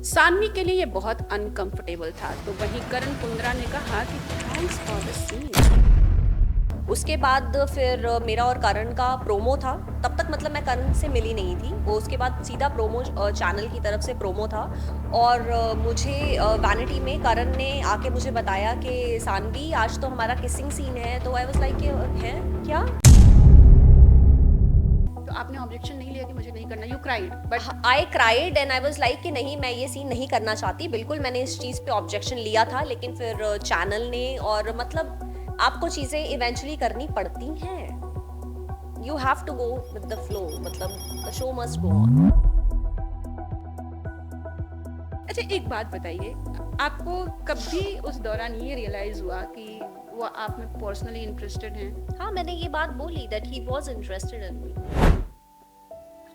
सानवी के लिए ये बहुत अनकंफर्टेबल था, तो वहीं करण कुंद्रा ने कहा कि थैंक्स फॉर द सीन। उसके बाद फिर मेरा और करण का प्रोमो था। तब तक मतलब मैं करण से मिली नहीं थी। वो उसके बाद सीधा प्रोमो चैनल की तरफ से प्रोमो था। और मुझे वैनिटी में करण ने आके मुझे बताया कि सानवी आज तो हमारा किसिंग सीन है। तो आई वाज लाइक है क्या। तो आपने ऑब्जेक्शन नहीं लिया कि मुझे नहीं करना, you cried but I cried and I was like कि नहीं, मैं ये सीन नहीं करना चाहती। बिल्कुल मैंने इस चीज़ पे ऑब्जेक्शन लिया था, लेकिन फिर चैनल ने और मतलब आपको चीज़ें इवेंचुअली करनी पड़ती हैं। You have to go with the flow, मतलब the show must go on. अच्छा एक बात बताइए, आपको कभी उस दौरान ये रियलाइज हुआ कि वो आप में पर्सनली इंटरेस्टेड हैं? हाँ, मैंने ये बात बोली that he was interested in me.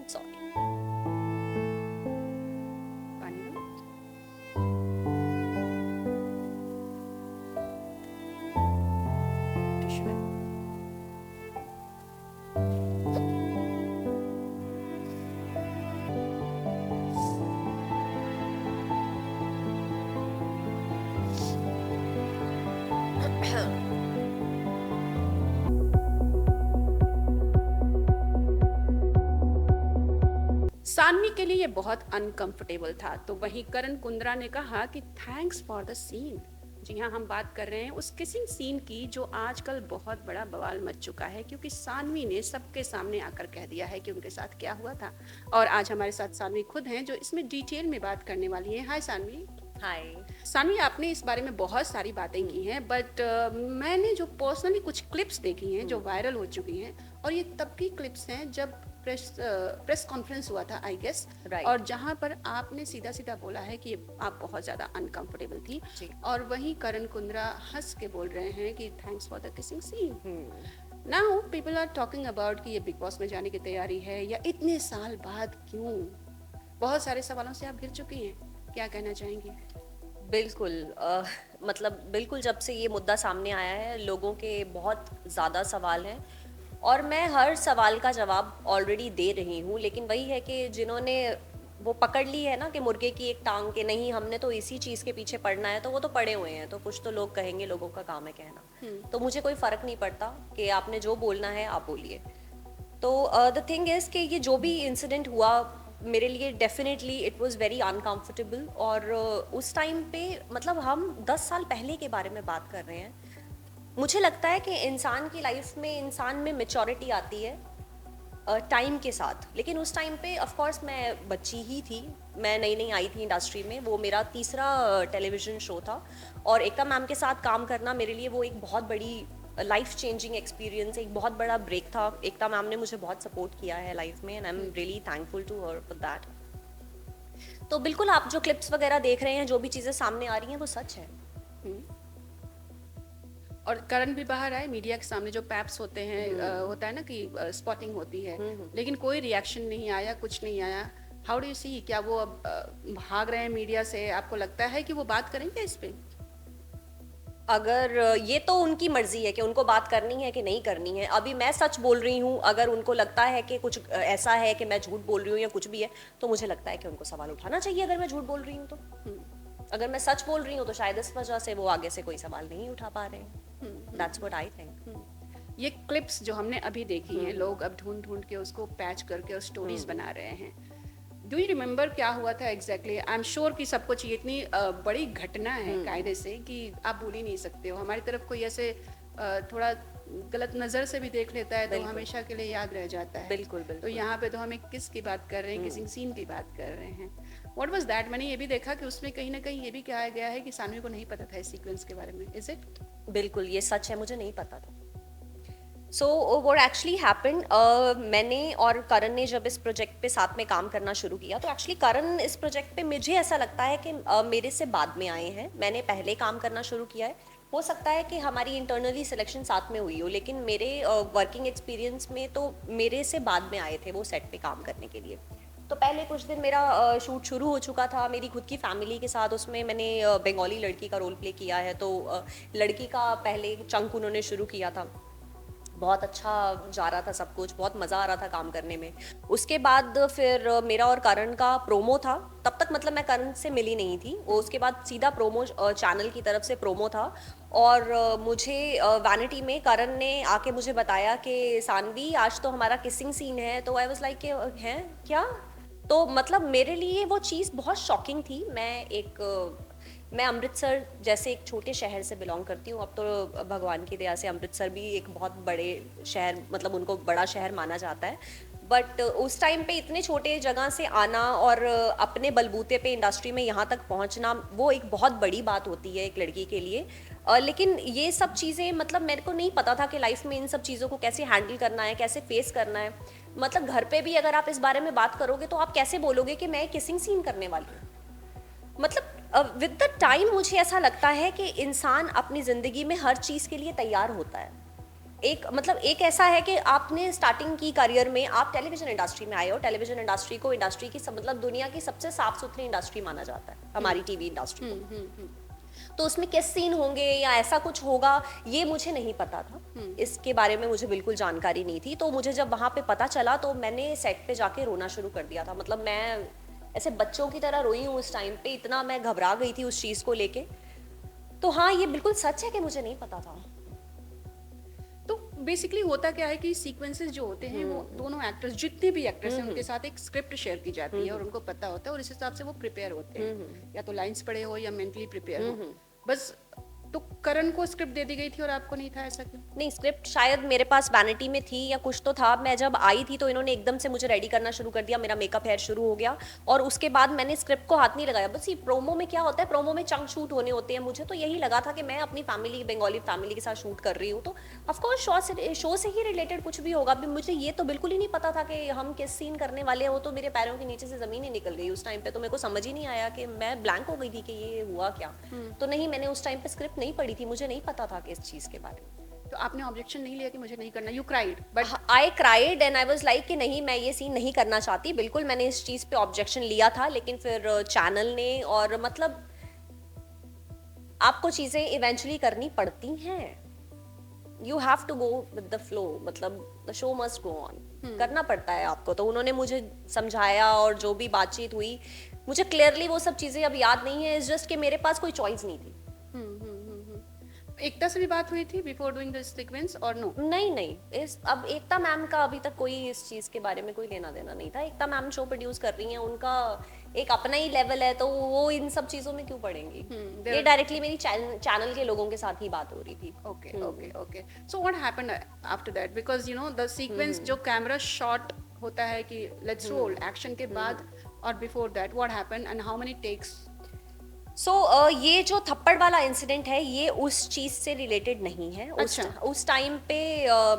Sorry. पानी में? टिश्यू है? सानवी के लिए ये बहुत अनकंफर्टेबल था, तो वहीं करण कुंद्रा ने कहा कि थैंक्स फॉर द सीन। जी हाँ, हम बात कर रहे हैं उस किसिंग सीन की जो आजकल बहुत बड़ा बवाल मच चुका है, क्योंकि सानवी ने सबके सामने आकर कह दिया है कि उनके साथ क्या हुआ था। और आज हमारे साथ सानवी खुद हैं जो इसमें डिटेल में बात करने वाली है। हाय सानवी। हाय। सानवी, आपने इस बारे में बहुत सारी बातें की हैं, बट मैंने जो पर्सनली कुछ क्लिप्स देखी हैं जो वायरल हो चुकी हैं, और ये तब की क्लिप्स हैं जब प्रेस कॉन्फ्रेंस हुआ था आई गेस। Right. और जहां पर आपने सीधा सीधा बोला है कि आप बहुत ज़्यादा अनकंफर्टेबल थी। जी। और वहीं करण कुंद्रा हंस के बोल रहे हैं कि thanks for the kissing scene. Now people are talking about कि ये बिग बॉस में जाने की तैयारी है या इतने साल बाद क्यों। बहुत सारे सवालों से आप घिर चुकी हैं, क्या कहना चाहेंगी? बिल्कुल मतलब बिल्कुल जब से ये मुद्दा सामने आया है लोगों के बहुत ज़्यादा सवाल हैं। और मैं हर सवाल का जवाब ऑलरेडी दे रही हूँ, लेकिन वही है कि जिन्होंने वो पकड़ ली है ना कि मुर्गे की एक टांग, के नहीं हमने तो इसी चीज़ के पीछे पड़ना है, तो वो तो पड़े हुए हैं। तो कुछ तो लोग कहेंगे, लोगों का काम है कहना। तो मुझे कोई फ़र्क नहीं पड़ता कि आपने जो बोलना है आप बोलिए। तो द थिंग इज़ कि ये जो भी इंसिडेंट हुआ मेरे लिए definitely it was very uncomfortable. और उस टाइम पे मतलब हम 10 साल पहले के बारे में बात कर रहे हैं। मुझे लगता है कि इंसान की लाइफ में इंसान में मेचोरिटी आती है टाइम के साथ। लेकिन उस टाइम पे ऑफ कोर्स मैं बच्ची ही थी। मैं नई नई आई थी इंडस्ट्री में। वो मेरा तीसरा टेलीविज़न शो था। और एकता मैम के साथ काम करना मेरे लिए वो एक बहुत बड़ी लाइफ चेंजिंग एक्सपीरियंस, एक बहुत बड़ा ब्रेक था। एकता मैम ने मुझे बहुत सपोर्ट किया है लाइफ में and I am really thankful to her for that. तो बिल्कुल आप जो क्लिप्स वगैरह देख रहे हैं, जो भी चीज़ें सामने आ रही हैं, वो सच है। और करण भी बाहर आए मीडिया के सामने, जो पैप्स होते हैं, होता है ना कि स्पॉटिंग होती है, लेकिन कोई रिएक्शन नहीं आया, कुछ नहीं आया। हाउ डू यू सी, क्या वो अब भाग रहे हैं मीडिया से? आपको लगता है कि वो बात करेंगे इस पे? अगर ये तो उनकी मर्जी है कि उनको बात करनी है कि नहीं करनी है। अभी मैं सच बोल रही हूँ, अगर उनको लगता है कि कुछ ऐसा है कि मैं झूठ बोल रही हूँ या कुछ भी है, तो मुझे लगता है कि उनको सवाल उठाना चाहिए। अगर मैं झूठ बोल रही हूँ तो अगर मैं सच बोल रही हूँ तो शायद इस वजह से वो आगे से कोई सवाल नहीं उठा पा रहे हैं। That's what I think. ये क्लिप्स जो हमने अभी देखी हैं, लोग अब ढूंढ ढूंढ के उसको पैच करके और स्टोरीज बना रहे हैं। डू यू रिमेम्बर क्या हुआ था एग्जैक्टली? आई एम श्योर कि सबको चाहिए, इतनी बड़ी घटना है कायदे से कि आप भूल ही नहीं सकते हो। हमारी तरफ कोई ऐसे थोड़ा गलत नज़र से भी देख लेता है तो हमेशा के लिए याद रह जाता है। बिल्कुल तो बिल्कुल। यहाँ पे तो हम एक किस की बात कर रहे हैं, किसिंग सीन की बात कर रहे हैं। What was that? मैंने ये भी देखा कि उसमें कहीं ना कहीं ये भी कहा गया है कि सानवी को नहीं पता था इस सीक्वेंस के बारे में। Is it? बिल्कुल ये सच है, मुझे नहीं पता था। सो व्हाट एक्चुअली हैपेंड, मैंने और करण ने जब इस प्रोजेक्ट पे साथ में काम करना शुरू किया, तो एक्चुअली करण इस प्रोजेक्ट पे मुझे ऐसा लगता है कि मेरे से बाद में आए हैं। मैंने पहले काम करना शुरू किया है। हो सकता है कि हमारी इंटरनली सिलेक्शन साथ में हुई हो, लेकिन मेरे वर्किंग एक्सपीरियंस में तो मेरे से बाद में आए थे वो सेट पे काम करने के लिए। तो पहले कुछ दिन मेरा शूट शुरू हो चुका था मेरी खुद की फैमिली के साथ। उसमें मैंने बंगाली लड़की का रोल प्ले किया है। तो लड़की का पहले चंक उन्होंने शुरू किया था। बहुत अच्छा जा रहा था सब कुछ, बहुत मज़ा आ रहा था काम करने में। उसके बाद फिर मेरा और करण का प्रोमो था, तब तक मतलब मैं करण से मिली नहीं थी। वो उसके बाद सीधा प्रोमो चैनल की तरफ से प्रोमो था, और मुझे वैनिटी में करण ने आके मुझे बताया कि सानवी आज तो हमारा किसिंग सीन है। तो आई वाज लाइक हैं क्या? तो मतलब मेरे लिए वो चीज़ बहुत शॉकिंग थी। मैं अमृतसर जैसे एक छोटे शहर से बिलोंग करती हूँ। अब तो भगवान की दया से अमृतसर भी एक बहुत बड़े शहर, मतलब उनको बड़ा शहर माना जाता है। बट उस टाइम पे इतने छोटे जगह से आना और अपने बलबूते पे इंडस्ट्री में यहाँ तक पहुँचना, वो एक बहुत बड़ी बात होती है एक लड़की के लिए। लेकिन ये सब चीज़ें मतलब मेरे को नहीं पता था कि लाइफ में इन सब चीज़ों को कैसे हैंडल करना है, कैसे फेस करना है। मतलब घर पे भी अगर आप इस बारे में बात करोगे तो आप कैसे बोलोगे कि मैं किसिंग सीन करने वाली हूँ? मतलब विद द टाइम मुझे ऐसा लगता है कि इंसान अपनी ज़िंदगी में हर चीज़ के लिए तैयार होता है। एक ऐसा है कि आपने स्टार्टिंग की करियर में आप टेलीविज़न इंडस्ट्री में आए हो। टेलीविज़न इंडस्ट्री को इंडस्ट्री की मतलब दुनिया की सबसे साफ सुथरी इंडस्ट्री माना जाता है, हमारी टीवी इंडस्ट्री को। तो उसमें किस सीन होंगे या ऐसा कुछ होगा, ये मुझे नहीं पता था। इसके बारे में मुझे बिल्कुल जानकारी नहीं थी। तो मुझे जब वहाँ पे पता चला तो मैंने सेट पे जाके रोना शुरू कर दिया था। मतलब मैं ऐसे बच्चों की तरह रोई हूँ उस टाइम पे, इतना मैं घबरा गई थी उस चीज़ को लेके। तो हाँ, ये बिल्कुल सच है कि मुझे नहीं पता था। तो बेसिकली होता क्या है कि सीक्वेंसेस जो होते हैं वो दोनों एक्टर्स, जितने भी एक्टर्स हैं उनके साथ एक स्क्रिप्ट शेयर की जाती है और उनको पता होता है और इस हिसाब से वो प्रिपेयर होते हैं, या तो लाइंस पढ़े हो या मेंटली प्रिपेयर हो। बस तो करण को स्क्रिप्ट दे दी गई थी और आपको नहीं था, ऐसा क्यों? नहीं, स्क्रिप्ट शायद मेरे पास वैनिटी में थी या कुछ तो था। मैं जब आई थी तो इन्होंने एकदम से मुझे रेडी करना शुरू कर दिया, मेरा मेकअप हेयर शुरू हो गया और उसके बाद मैंने स्क्रिप्ट को हाथ नहीं लगाया। बस ये प्रोमो में क्या होता है, प्रोमो में चंक शूट होने होते हैं। मुझे तो यही लगा था कि मैं अपनी फैमिली, बंगाली फैमिली के साथ शूट कर रही हूँ, तो ऑफकोर्स शो से ही रिलेटेड कुछ भी होगा। अभी मुझे ये तो बिल्कुल ही नहीं पता था कि हम किस सीन करने वाले हैं। वो तो मेरे पैरों के नीचे से ज़मीन ही निकल गई उस टाइम पे। तो मेरे को समझ ही नहीं आया कि मैं ब्लैंक हो गई थी कि ये हुआ क्या। तो नहीं, मैंने उस टाइम पे स्क्रिप्ट नहीं पढ़ी थी, मुझे नहीं पता था कि इस चीज़ के बारे में। तो आपने ऑब्जेक्शन नहीं लिया कि मुझे नहीं करना? You cried? But I cried and I was like कि नहीं, मैं ये सीन नहीं करना चाहती। बिल्कुल मैंने इस चीज़ पे ऑब्जेक्शन लिया था, लेकिन फिर चैनल ने, और मतलब आपको चीज़ें इवेंचुअली करनी पड़ती हैं। You have to go with the flow, मतलब the show must go on. करना पड़ता है आपको। तो उन्होंने मुझे समझाया और जो भी बातचीत हुई, मुझे क्लियरली वो सब चीज़ें अब याद नहीं है। इट्स जस्ट कि मेरे पास कोई चॉइस नहीं थी। एकता से भी बात हुई थी बिफोर डूइंग दिस सीक्वेंस और नो? नहीं, अब एकता मैम का अभी तक कोई इस चीज़ के बारे में कोई लेना देना नहीं था। एकता मैम शो प्रोड्यूस कर रही हैं, उनका एक अपना ही लेवल है, तो वो इन सब चीज़ों में क्यों पड़ेंगी। ये डायरेक्टली मेरी चैनल के लोगों के साथ ही बात हो रही थी। Okay. So what happened after that? Because you know the sequence जो कैमरा शॉट होता है कि लेट्स रोल एक्शन के बाद और before that what happened and how many takes? ये जो थप्पड़ वाला इंसिडेंट है, ये उस चीज़ से रिलेटेड नहीं है। अच्छा। उस टाइम पे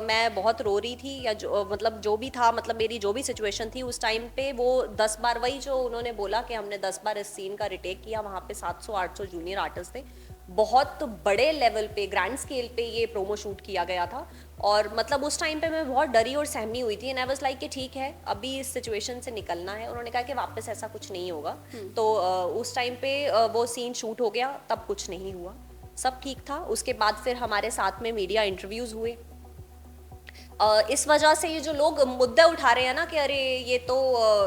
मैं बहुत रो रही थी, या मतलब जो भी था, मतलब मेरी जो भी सिचुएशन थी उस टाइम पे, वो 10 बार, वही जो उन्होंने बोला कि हमने 10 बार इस सीन का रिटेक किया। वहाँ पे 700-800 जूनियर आर्टिस्ट थे। बहुत बड़े लेवल पे, ग्रैंड स्केल पे ये प्रोमो शूट किया गया था। और मतलब उस टाइम पे मैं बहुत डरी और सहमी हुई थी। एंड आई वाज लाइक कि ठीक है, अभी इस सिचुएशन से निकलना है। उन्होंने कहा कि वापस ऐसा कुछ नहीं होगा। तो उस टाइम पे वो सीन शूट हो गया, तब कुछ नहीं हुआ, सब ठीक था। उसके बाद फिर हमारे साथ में मीडिया इंटरव्यूज़ हुए। इस वजह से ये जो लोग मुद्दे उठा रहे हैं ना कि अरे ये तो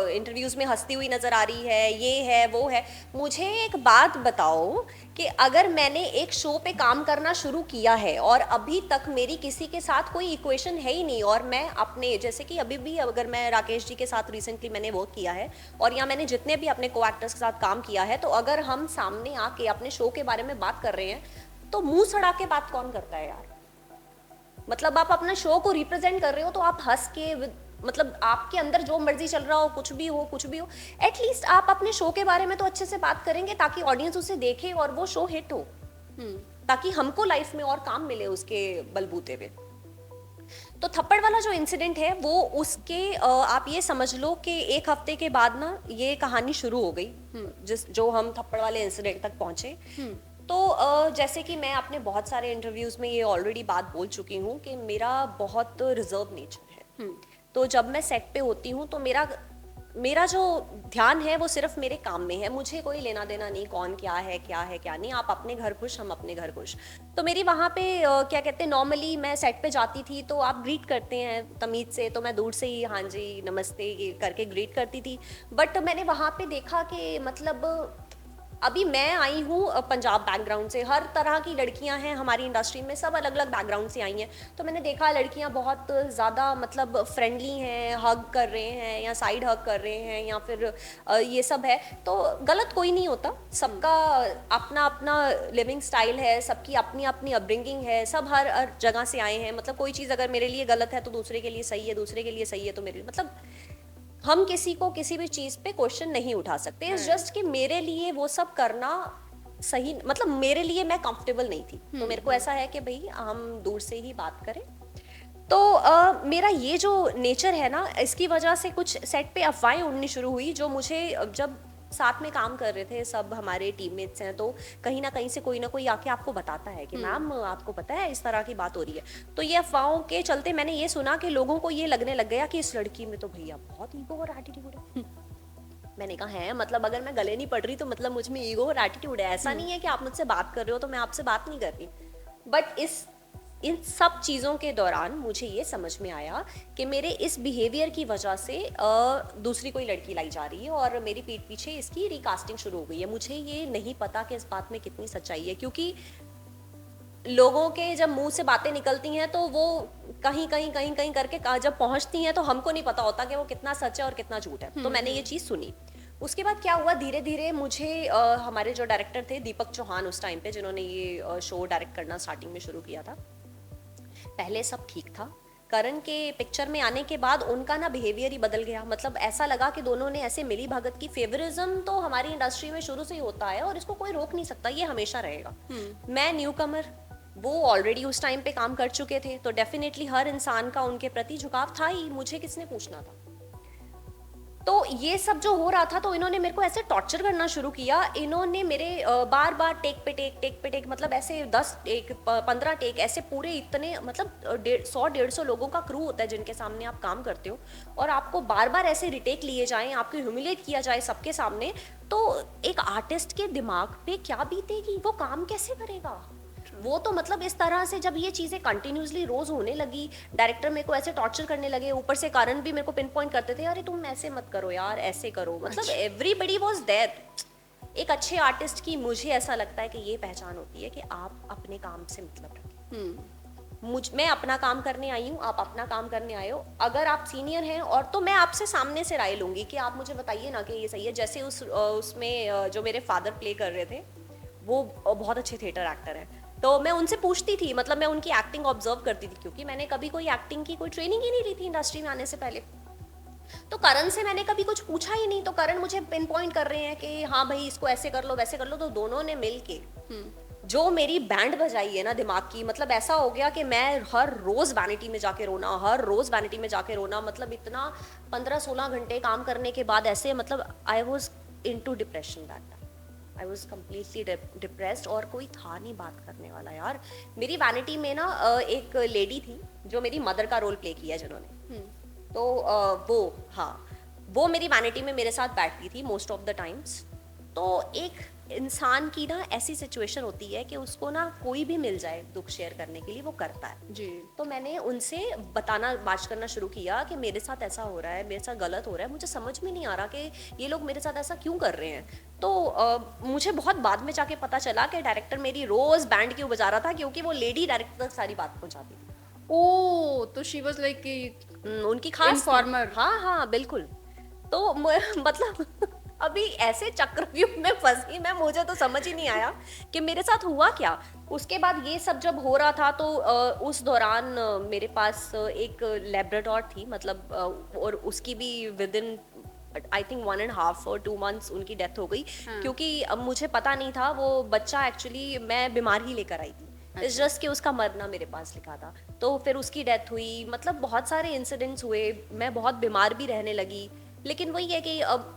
इंटरव्यूज़ में हंसती हुई नज़र आ रही है, ये है वो है। मुझे एक बात बताओ कि अगर मैंने एक शो पे काम करना शुरू किया है और अभी तक मेरी किसी के साथ कोई इक्वेशन है ही नहीं, और मैं अपने, जैसे कि अभी भी अगर मैं राकेश जी के साथ रिसेंटली मैंने वर्क किया है, और या मैंने जितने भी अपने को एक्टर्स के साथ काम किया है, तो अगर हम सामने आके अपने शो के बारे में बात कर रहे हैं तो मुंह सड़ा के बात कौन करता है यार। मतलब आप अपना शो को रिप्रेजेंट कर रहे हो तो आप हंस के, मतलब आपके अंदर जो मर्जी चल रहा हो, कुछ भी हो, एटलीस्ट आप अपने शो के बारे में तो अच्छे से बात करेंगे ताकि ऑडियंस उसे देखे और वो शो हिट हो, ताकि हमको लाइफ में और काम मिले उसके बलबूते पे। तो थप्पड़ वाला जो इंसिडेंट है वो उसके आप ये समझ लो कि एक हफ्ते के बाद ना ये कहानी शुरू हो गई, जो हम थप्पड़ वाले इंसिडेंट तक पहुंचे। तो जैसे कि मैं अपने बहुत सारे इंटरव्यूज़ में ये ऑलरेडी बात बोल चुकी हूँ कि मेरा बहुत रिजर्व नेचर है। तो जब मैं सेट पे होती हूँ तो मेरा मेरा जो ध्यान है वो सिर्फ मेरे काम में है, मुझे कोई लेना देना नहीं कौन क्या है क्या नहीं, आप अपने घर खुश हम अपने घर खुश। तो मेरी वहाँ पे क्या कहते हैं, नॉर्मली मैं सेट पे जाती थी तो आप ग्रीट करते हैं तमीज़ से, तो मैं दूर से ही हाँ जी नमस्ते ये करके ग्रीट करती थी। बट मैंने वहाँ पे देखा कि मतलब अभी मैं आई हूँ पंजाब बैकग्राउंड से, हर तरह की लड़कियां हैं हमारी इंडस्ट्री में, सब अलग अलग बैकग्राउंड से आई हैं। तो मैंने देखा लड़कियां बहुत ज़्यादा मतलब फ्रेंडली हैं, हग कर रहे हैं या साइड हग कर रहे हैं या फिर ये सब है। तो गलत कोई नहीं होता, सबका अपना अपना लिविंग स्टाइल है, सबकी अपनी अपनी अपब्रिंगिंग है, सब हर जगह से आए हैं। मतलब कोई चीज़ अगर मेरे लिए गलत है तो दूसरे के लिए सही है, दूसरे के लिए सही है तो मेरे लिए, मतलब हम किसी को किसी भी चीज पे क्वेश्चन नहीं उठा सकते। इट्स जस्ट कि मेरे लिए वो सब करना सही, मतलब मेरे लिए मैं कंफर्टेबल नहीं थी, तो मेरे को ऐसा है कि भाई हम दूर से ही बात करें। तो मेरा ये जो नेचर है ना, इसकी वजह से कुछ सेट पे अफवाहें उड़नी शुरू हुई, जो मुझे जब साथ में काम कर रहे थे सब हमारे टीममेट्स हैं, तो कहीं ना कहीं से कोई ना कोई आके आपको बताता है कि मैम आपको पता है इस तरह की बात हो रही है। तो ये अफवाहों के चलते मैंने ये सुना कि लोगों को ये लगने लग गया कि इस लड़की में तो भैया बहुत ईगो और एटीट्यूड है। मैंने कहा है, मतलब अगर मैं गले नहीं पड़ रही तो मतलब मुझ में ईगो और एटीट्यूड है, ऐसा नहीं है कि आप मुझसे बात कर रहे हो तो मैं आपसे बात नहीं कर रही। बट इन सब चीज़ों के दौरान मुझे ये समझ में आया कि मेरे इस बिहेवियर की वजह से दूसरी कोई लड़की लाई जा रही है और मेरी पीठ पीछे इसकी रिकास्टिंग शुरू हो गई है। मुझे ये नहीं पता कि इस बात में कितनी सच्चाई है, क्योंकि लोगों के जब मुंह से बातें निकलती हैं तो वो कहीं कहीं कहीं कहीं करके जब पहुंचती हैं तो हमको नहीं पता होता कि वो कितना सच है और कितना झूठ है। तो मैंने ये चीज़ सुनी। उसके बाद क्या हुआ, धीरे धीरे मुझे हमारे जो डायरेक्टर थे दीपक चौहान उस टाइम पे, जिन्होंने ये शो डायरेक्ट करना स्टार्टिंग में शुरू किया था, पहले सब ठीक था। करण के पिक्चर में आने के बाद उनका ना बिहेवियर ही बदल गया। मतलब ऐसा लगा कि दोनों ने ऐसे मिली भगत की, फेवरिज्म तो हमारी इंडस्ट्री में शुरू से ही होता है और इसको कोई रोक नहीं सकता, ये हमेशा रहेगा। मैं न्यू कमर, वो ऑलरेडी उस टाइम पे काम कर चुके थे, तो डेफिनेटली हर इंसान का उनके प्रति झुकाव था ही, मुझे किसने पूछना था। तो ये सब जो हो रहा था, तो इन्होंने मेरे को ऐसे टॉर्चर करना शुरू किया। इन्होंने मेरे बार बार टेक पे टेक, मतलब ऐसे 10 टेक 15 टेक ऐसे पूरे, इतने मतलब 100-150 लोगों का क्रू होता है जिनके सामने आप काम करते हो, और आपको बार बार ऐसे रिटेक लिए जाएं, आपको ह्यूमिलेट किया जाए सबके सामने, तो एक आर्टिस्ट के दिमाग पे क्या बीतेगी, वो काम कैसे करेगा। वो तो मतलब इस तरह से जब ये चीज़ें कंटिन्यूसली रोज होने लगी, डायरेक्टर मेरे को ऐसे टॉर्चर करने लगे, ऊपर से कारण भी मेरे को पिन पॉइंट करते थे, अरे तुम ऐसे मत करो यार, ऐसे करो, मतलब एवरीबडी वाज देयर। एक अच्छे आर्टिस्ट की मुझे ऐसा लगता है कि ये पहचान होती है कि आप अपने काम से मतलब रखें। मैं अपना काम करने आई हूँ, आप अपना काम करने आए हो। अगर आप सीनियर हैं और तो मैं आपसे सामने से राय लूंगी कि आप मुझे बताइए ना कि ये सही है। जैसे उसमें जो मेरे फादर प्ले कर रहे थे, वो बहुत अच्छे थिएटर एक्टर हैं, तो मैं उनसे पूछती थी, मतलब मैं उनकी एक्टिंग ऑब्जर्व करती थी, क्योंकि मैंने कभी कोई एक्टिंग की कोई ट्रेनिंग ही नहीं ली थी इंडस्ट्री में आने से पहले। तो करण से मैंने कभी कुछ पूछा ही नहीं, तो करण मुझे पिन पॉइंट कर रहे हैं कि हाँ भाई इसको ऐसे कर लो वैसे कर लो। तो दोनों ने मिल के जो मेरी बैंड बजाई है ना दिमाग की, मतलब ऐसा हो गया कि मैं हर रोज वैनिटी में जाके रोना, हर रोज वैनिटी में जाके रोना, मतलब इतना 15-16 घंटे काम करने के बाद ऐसे, मतलब I was into depression that, I was completely depressed, और कोई था नहीं बात करने वाला यार। मेरी वैनिटी में ना एक लेडी थी जो मेरी मदर का रोल प्ले किया जिन्होंने, तो वो मेरी वैनिटी में मेरे साथ बैठती थी मोस्ट ऑफ द टाइम्स। तो एक इंसान की ना ऐसी सिचुएशन होती है कि उसको ना कोई भी मिल जाए दुख शेयर करने के लिए, वो करता है जी। तो मैंने उनसे बताना बात करना शुरू किया कि मेरे साथ ऐसा हो रहा है, मेरे साथ गलत हो रहा है, मुझे समझ में नहीं आ रहा कि ये लोग मेरे साथ ऐसा क्यों कर रहे हैं। तो मुझे बहुत बाद में जाके पता चला कि डायरेक्टर मेरी रोज बैंड क्यों बजा रहा था, क्योंकि वो लेडी डायरेक्टर तक सारी बात पहुंचाती थी। ओ, तो शी वाज लाइक उनकी खास इन्फॉर्मर। हाँ हाँ बिल्कुल। तो मतलब अभी ऐसे चक्रव्यूह में फंसी मैं, मुझे तो समझ ही नहीं आया कि मेरे साथ हुआ क्या। उसके बाद ये सब जब हो रहा था, तो उस दौरान मेरे पास एक लैब्राडोर थी, मतलब और उसकी भी विद इन आई थिंक 1.5 और 2 months उनकी डेथ हो गई। क्योंकि अब मुझे पता नहीं था, वो बच्चा एक्चुअली मैं बीमार ही लेकर आई थी, इट्स जस्ट कि उसका मरना मेरे पास लिखा था। तो फिर उसकी डेथ हुई, मतलब बहुत सारे इंसिडेंट्स हुए, मैं बहुत बीमार भी रहने लगी। लेकिन वही है कि अब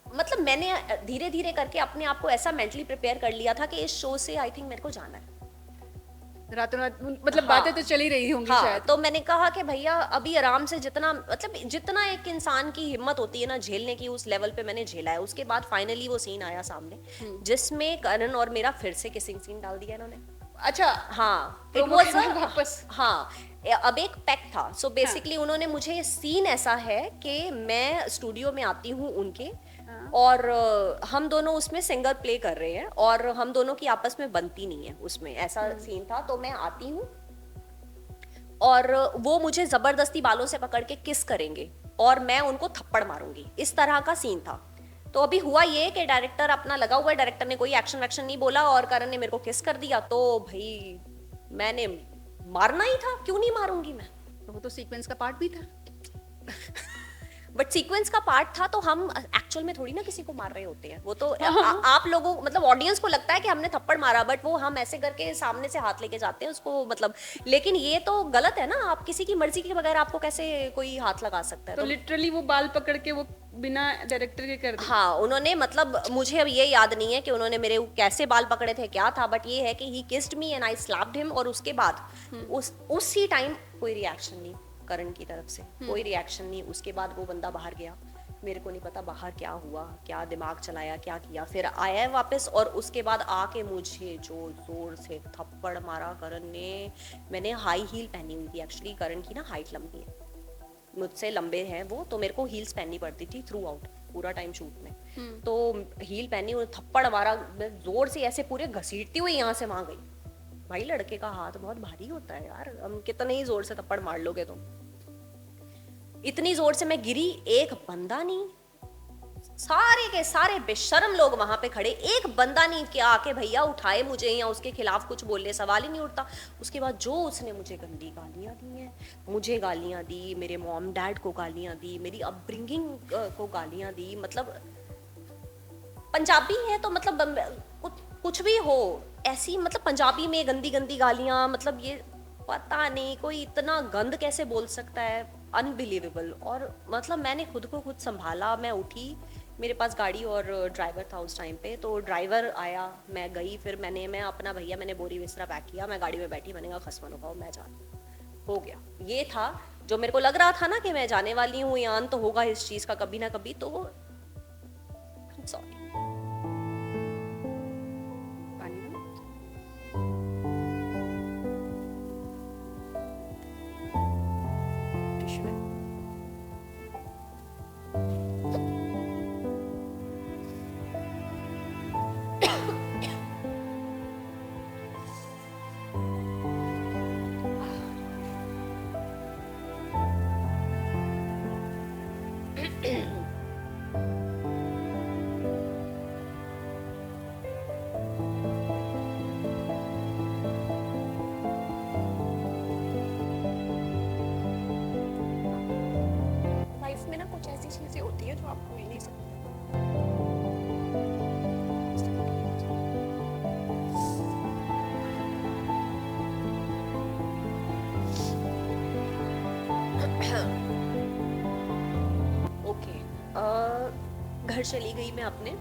मतलब मैंने धीरे धीरे करके अपने आप को ऐसा मेंटली प्रिपेयर कर लिया था कि इस शो से आई थिंक मेरे को जाना है। रातों रात मतलब हाँ, बातें तो चली रही होंगी हाँ, शायद। तो मैंने कहा कि भैया अभी आराम से जितना मतलब जितना एक इंसान की हिम्मत होती है ना झेलने की, उस लेवल पे मैंने झेला है। उसके बाद फाइनली वो सीन आया सामने, जिसमें करण और मेरा फिर से किसिंग सीन डाल दिया इन्होंने। अच्छा, हाँ, इट प्रोमो के वाज बाद वापस। हाँ, अब एक पैक्ट था। सो हाँ, बेसिकली उन्होंने मुझे, सीन ऐसा है कि मैं स्टूडियो में आती हूँ उनके, हाँ, और हम दोनों उसमें सिंगर प्ले कर रहे हैं और हम दोनों की आपस में बनती नहीं है उसमें, ऐसा सीन था। तो मैं आती हूँ और वो मुझे जबरदस्ती बालों से पकड़ के किस करेंगे और मैं उनको थप्पड़ मारूंगी, इस तरह का सीन था। तो अभी हुआ ये कि डायरेक्टर अपना लगा हुआ है, डायरेक्टर ने कोई एक्शन वैक्शन नहीं बोला और करण ने मेरे को किस कर दिया। तो भाई मैंने मारना ही था, क्यों नहीं मारूंगी मैं। तो वो तो सीक्वेंस का पार्ट भी था। बट सीक्वेंस का पार्ट था, तो हम एक्चुअल में थोड़ी ना किसी को मार रहे होते हैं। वो तो आप लोगों मतलब ऑडियंस को लगता है कि हमने थप्पड़ मारा, बट वो हम ऐसे करके सामने से हाथ लेके जाते हैं उसको मतलब। लेकिन ये तो गलत है ना, आप किसी की मर्जी के बगैर आपको कैसे कोई हाथ लगा सकता है। तो तो लिटरली वो बाल पकड़ के वो बिना डायरेक्टर के कर दी। हाँ, उन्होंने मतलब मुझे अब ये याद नहीं है कि उन्होंने मेरे कैसे बाल पकड़े थे, क्या था, बट ये है कि he kissed me and I slapped him. और उसके बाद उसी टाइम कोई रिएक्शन नहीं करण की तरफ से, कोई रिएक्शन नहीं। उसके बाद वो बंदा बाहर गया, मेरे को नहीं पता बाहर क्या हुआ, क्या दिमाग चलाया, क्या किया, फिर आया है वापस। और उसके बाद आके मुझे जो जोर से थप्पड़ मारा करण ने। मैंने हाई हील पहनी हुई थी, एक्चुअली करण की ना हाइट लंबी है, मुझसे लंबे हैं वो, तो मेरे को हील्स पहननी पड़ती थी थ्रू आउट पूरा टाइम शूट में। तो हील पहनी और थप्पड़ मारा, मैं जोर से ऐसे पूरे घसीटती हुई यहाँ से वहां गई। भाई लड़के का हाथ बहुत भारी होता है यार, हम कितने ही जोर से थप्पड़ मार लोगे तुम। इतनी जोर से मैं गिरी, एक बंदा नहीं, सारे के सारे बेशर्म लोग वहां पे खड़े, एक बंदा नहीं कि आके भैया उठाए मुझे या उसके खिलाफ कुछ बोले, सवाल ही नहीं उठता। उसके बाद जो उसने मुझे गंदी गालियां दी हैं, मुझे गालियां दी, मेरे मॉम डैड को गालियां दी, मेरी अपब्रिंगिंग को गालियां दी। मतलब पंजाबी है तो मतलब कुछ भी हो ऐसी, मतलब पंजाबी में गंदी गंदी गालियां, मतलब ये पता नहीं कोई इतना गंद कैसे बोल सकता है, अनबिलीवेबल। और मतलब मैंने खुद को खुद संभाला, मैं उठी, मेरे पास गाड़ी और ड्राइवर था उस टाइम पे, तो ड्राइवर आया, मैं गई, फिर मैं अपना भैया मैंने बोरी बिस्तरा पैक किया, मैं गाड़ी में बैठी, मैंने कहा खसमनो खाओ मैं जा, हो गया। ये था जो मेरे को लग रहा था ना कि मैं जाने वाली हूँ, या अंत होगा इस चीज़ का कभी ना कभी। तो सॉरी। पानी दो। टिश्यू है? लाइफ में ना कुछ ऐसी चीजें होती है जो आप भूल नहीं सकते। ओके, घर चली गई मैं अपने।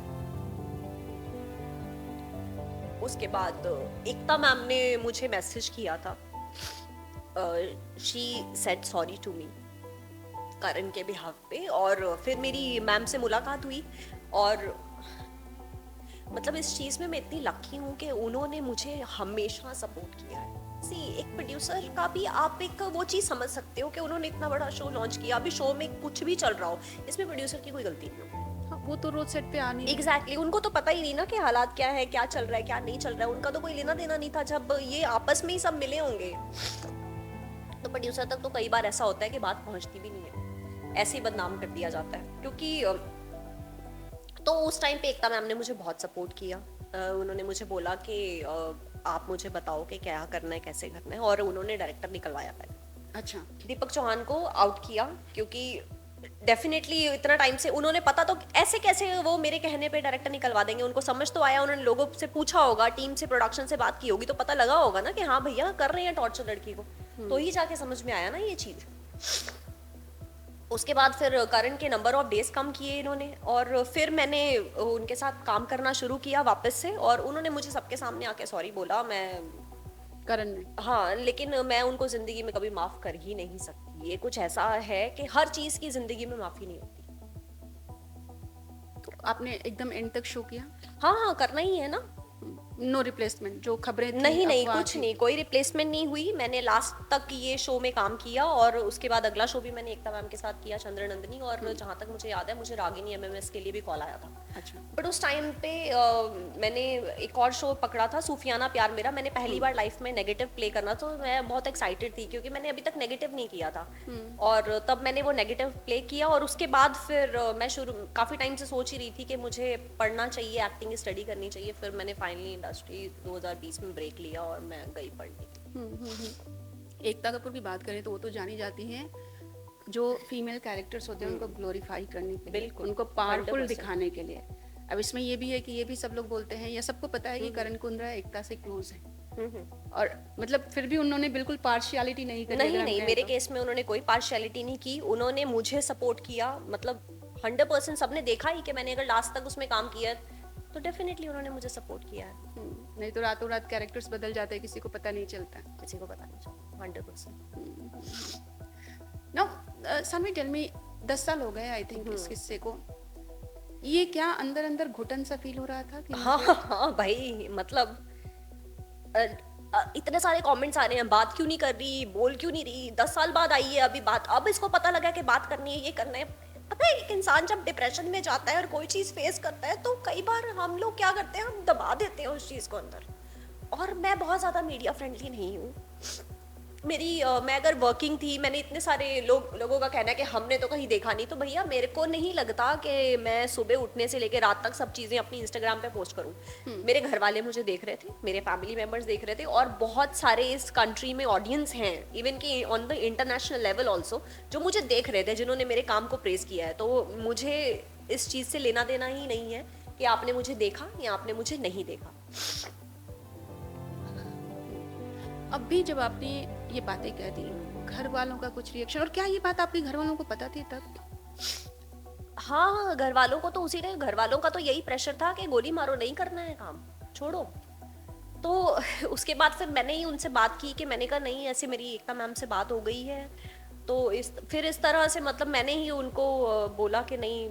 उसके बाद एकता मैम ने मुझे मैसेज किया था, she said sorry to me Karan के बिहाफ पे। और फिर मेरी मैम से मुलाकात हुई, और मतलब इस चीज़ में मैं इतनी लकी हूँ कि उन्होंने मुझे हमेशा सपोर्ट किया है। सी एक प्रोड्यूसर का भी आप एक वो चीज़ समझ सकते हो कि उन्होंने इतना बड़ा शो लॉन्च किया, अभी शो में कुछ भी चल रहा हो, इसमें प्रोड्यूसर की कोई गलती नहीं हो। हाँ, वो तो रोज सेट पे आ नहीं। एग्जैक्टली उनको तो पता ही नहीं ना कि हालात क्या है, क्या चल रहा है, क्या नहीं चल रहा है, उनका तो कोई लेना देना नहीं था। जब ये आपस में ही सब मिले होंगे तो प्रोड्यूसर तक तो कई बार ऐसा होता है कि बात पहुंचती भी नहीं है, ऐसे ही बदनाम कर दिया जाता है। क्योंकि तो उस टाइम पे एकता मैम ने मुझे बहुत सपोर्ट किया। उन्होंने मुझे बोला कि आप मुझे बताओ कि क्या करना है, कैसे करना है, और उन्होंने डायरेक्टर निकलवाया पहले। अच्छा, दीपक चौहान को आउट किया, क्योंकि डेफिनेटली इतना टाइम से उन्होंने पता, तो ऐसे कैसे वो मेरे कहने पे डायरेक्टर निकलवा देंगे। उनको समझ तो आया, उन्होंने लोगों से पूछा होगा, टीम से, प्रोडक्शन से बात की होगी, तो पता लगा होगा ना कि हाँ भैया कर रहे हैं टॉर्चर लड़की को, तो ही जाके समझ में आया ना ये चीज। उसके बाद फिर करण के नंबर ऑफ डेज कम किए इन्होंने, और फिर मैंने उनके साथ काम करना शुरू किया वापस से, और उन्होंने मुझे सबके सामने आके सॉरी बोला। मैं करण ने। हाँ, लेकिन मैं उनको ज़िंदगी में कभी माफ़ कर ही नहीं सकती। ये कुछ ऐसा है कि हर चीज़ की ज़िंदगी में माफ़ी नहीं होती। तो आपने एकदम एंड तक शो किया? हाँ, हाँ, करना ही है ना। नो रिप्लेसमेंट, जो खबरें थी, नहीं, नहीं, अफ़वाह कुछ थी। नहीं, कोई रिप्लेसमेंट नहीं हुई। मैंने लास्ट तक ये शो में काम किया और उसके बाद अगला शो भी मैंने एकता मैम के साथ किया, चंद्र नंदिनी। और जहाँ तक मुझे याद है, मुझे रागिनी एमएमएस के लिए भी कॉल आया था। अच्छा। बट उस टाइम पे मैंने एक और शो पकड़ा था, सूफियाना प्यार मेरा। मैंने पहली बार लाइफ में नेगेटिव प्ले करना, तो मैं बहुत एक्साइटेड थी क्योंकि मैंने अभी तक नेगेटिव नहीं किया था। और तब मैंने वो नेगेटिव प्ले किया और उसके बाद फिर मैं शुरू काफ़ी टाइम से सोच ही रही थी कि मुझे पढ़ना चाहिए, एक्टिंग की स्टडी करनी चाहिए। फिर मैंने फाइनली इंडस्ट्री 2020 में ब्रेक लिया और मैं गई पढ़ने। एकता कपूर की बात करें तो वो तो जानी जाती हैं जो फीमेल कैरेक्टर्स होते हैं उनको ग्लोरीफाई करने के लिए, बिल्कुल, उनको पावरफुल 100%। दिखाने के लिए। अब इसमें ये भी है कि ये भी सब लोग बोलते हैं या सबको पता है कि करण कुंद्रा एकता से क्लोज है, और मतलब फिर भी उन्होंने बिल्कुल पार्शियलिटी नहीं करी, नहीं, अगर हम नहीं, कहें मेरे तो। केस में उन्होंने कोई पार्शियलिटी नहीं की। उन्होंने मुझे सपोर्ट किया, मतलब 100%। सबने देखा ही कि मैंने अगर लास्ट तक उसमें काम किया है, तो डेफिनेटली उन्होंने मुझे सपोर्ट किया है। नहीं तो रातों रात कैरेक्टर्स बदल जाते हैं, किसी को पता नहीं चलता। किसी को पता नहीं चला, 100%। नाउ सनवी टेल मी, 10 साल हो गए आई थिंक इस किस्से को। ये क्या अंदर अंदर घुटन सा फील हो रहा था कि हाँ, हाँ, हाँ, भाई, मतलब इतने सारे कमेंट्स आ रहे हैं, बात क्यों नहीं कर रही, बोल क्यों नहीं रही, 10 साल बाद आई है अभी बात, अब इसको पता लगा कि बात करनी है, ये करना है। पता है, एक इंसान जब डिप्रेशन में जाता है और कोई चीज़ फेस करता है, तो कई बार हम लोग क्या करते हैं, हम दबा देते हैं उस चीज़ को अंदर। और मैं बहुत ज़्यादा मीडिया फ्रेंडली नहीं हूँ। मैं अगर वर्किंग थी, मैंने इतने सारे लोगों का कहना है कि हमने तो कहीं देखा नहीं, तो भैया मेरे को नहीं लगता कि मैं सुबह उठने से लेकर रात तक सब चीज़ें अपनी इंस्टाग्राम पे पोस्ट करूं। मेरे घर वाले मुझे देख रहे थे, मेरे फैमिली मेंबर्स देख रहे थे, और बहुत सारे इस कंट्री में ऑडियंस हैं, इवन कि on the international level also, जो मुझे देख रहे थे, जिन्होंने मेरे काम को प्रेज किया है। तो मुझे इस चीज़ से लेना देना ही नहीं है कि आपने मुझे देखा या आपने मुझे नहीं देखा। अब भी जब आपने ये बातें कह दी, घर वालों का कुछ रिएक्शन, और क्या ये बात आपके घर वालों को पता थी तब? हाँ, घर वालों को तो उसी ने, घर वालों का तो यही प्रेशर था कि गोली मारो, नहीं करना है काम, छोड़ो। तो उसके बाद फिर मैंने ही उनसे बात की कि मैंने कहा नहीं, ऐसे मेरी एकता मैम से बात हो गई है। तो इस तरह से, मतलब मैंने ही उनको बोला कि नहीं,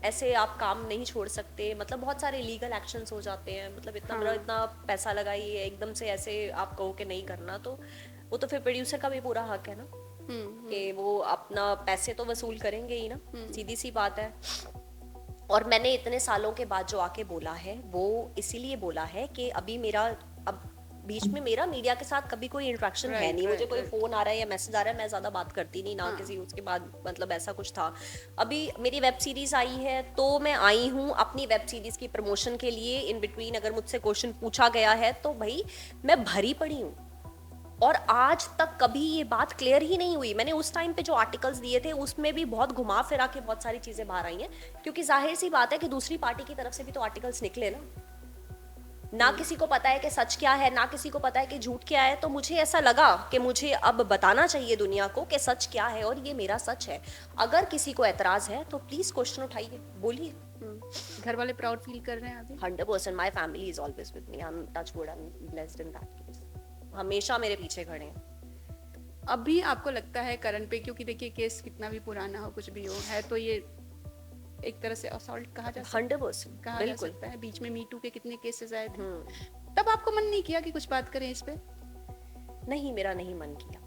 ऐसे आप काम नहीं छोड़ सकते, मतलब बहुत सारे लीगल एक्शंस हो जाते हैं, मतलब इतना बड़ा, इतना पैसा लगाइए, एकदम से ऐसे आप कहो कि नहीं करना, तो वो तो फिर प्रोड्यूसर का भी पूरा हक है ना कि वो अपना पैसे तो वसूल करेंगे ही ना, सीधी सी बात है। और मैंने इतने सालों के बाद जो आके बोला है, वो इसीलिए बोला है कि अभी मेरा, अब बीच में मेरा मीडिया के साथ कभी कोई इंटरेक्शन है नहीं। मुझे कोई फोन आ रहा है या मैसेज आ रहा है, मैं ज्यादा बात करती नहीं ना किसी, उसके बाद मतलब ऐसा कुछ था। अभी मेरी वेब सीरीज आई है, तो मैं आई हूँ अपनी वेब सीरीज की प्रमोशन के लिए। इन बिटवीन अगर मुझसे क्वेश्चन पूछा गया है तो भाई मैं भरी पड़ी हूँ, और आज तक कभी ये बात क्लियर ही नहीं हुई। मैंने उस टाइम पे जो आर्टिकल्स दिए थे, उसमें भी बहुत घुमा फिरा के बहुत सारी चीजें बाहर आई हैं, क्योंकि जाहिर सी बात है कि दूसरी पार्टी की तरफ से भी तो आर्टिकल्स निकले ना किसी को पता है कि सच क्या है, ना किसी को पता है कि झूठ क्या है। तो मुझे ऐसा लगा कि मुझे अब बताना चाहिए दुनिया को कि सच क्या है, और ये मेरा सच है। अगर किसी को एतराज है तो प्लीज क्वेश्चन उठाइए, बोलिए। घर वाले प्राउड फील कर रहे हैं अभी? 100%। My family is always with me, I am touch wood, I am blessed in that case. हमेशा मेरे पीछे खड़े हैं। अभी आपको लगता है करण पे, क्योंकि देखिए केस कितना भी पुराना हो, कुछ भी हो, है तो ये एक तरह से असॉल्ट कहा जा सकता है, 100% कहा जा बिल्कुल। सकता है। बीच में मी टू के कितने केसेस आए थे, तब आपको मन नहीं किया कि कुछ बात करें इस पे? नहीं, मेरा नहीं मन किया।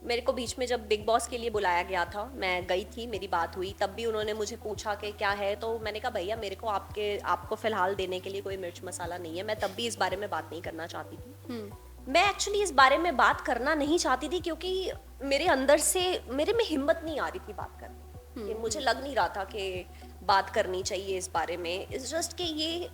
मेरे को बीच में जब बिग बॉस के लिए बुलाया गया था, मैं गई थी, मेरी बात हुई, तब भी उन्होंने मुझे पूछा कि क्या है, तो मैंने कहा भैया मेरे को आपको फिलहाल देने के लिए कोई मिर्च मसाला नहीं है। मैं तब भी इस बारे में बात नहीं करना चाहती थी। मैं एक्चुअली इस बारे में बात करना नहीं चाहती थी, क्योंकि मेरे अंदर से, मेरे में हिम्मत नहीं आ रही थी बात करने की। मुझे लग नहीं रहा था कि बात करनी चाहिए इस बारे में। इट्स जस्ट कि ये,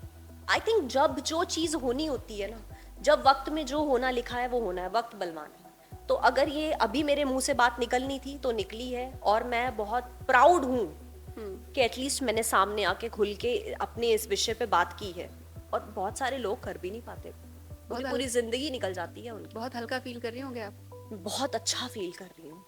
आई थिंक जब जो चीज़ होनी होती है ना, जब वक्त में जो होना लिखा है वो होना है, वक्त बलवान है। तो अगर ये अभी मेरे मुंह से बात निकलनी थी तो निकली है, और मैं बहुत प्राउड हूँ कि एटलीस्ट मैंने सामने आके खुल के अपने इस विषय पे बात की है। और बहुत सारे लोग कर भी नहीं पाते, पूरी जिंदगी निकल जाती है उनकी। बहुत हल्का फील कर रही होंगे आप? बहुत अच्छा फील कर रही हूँ।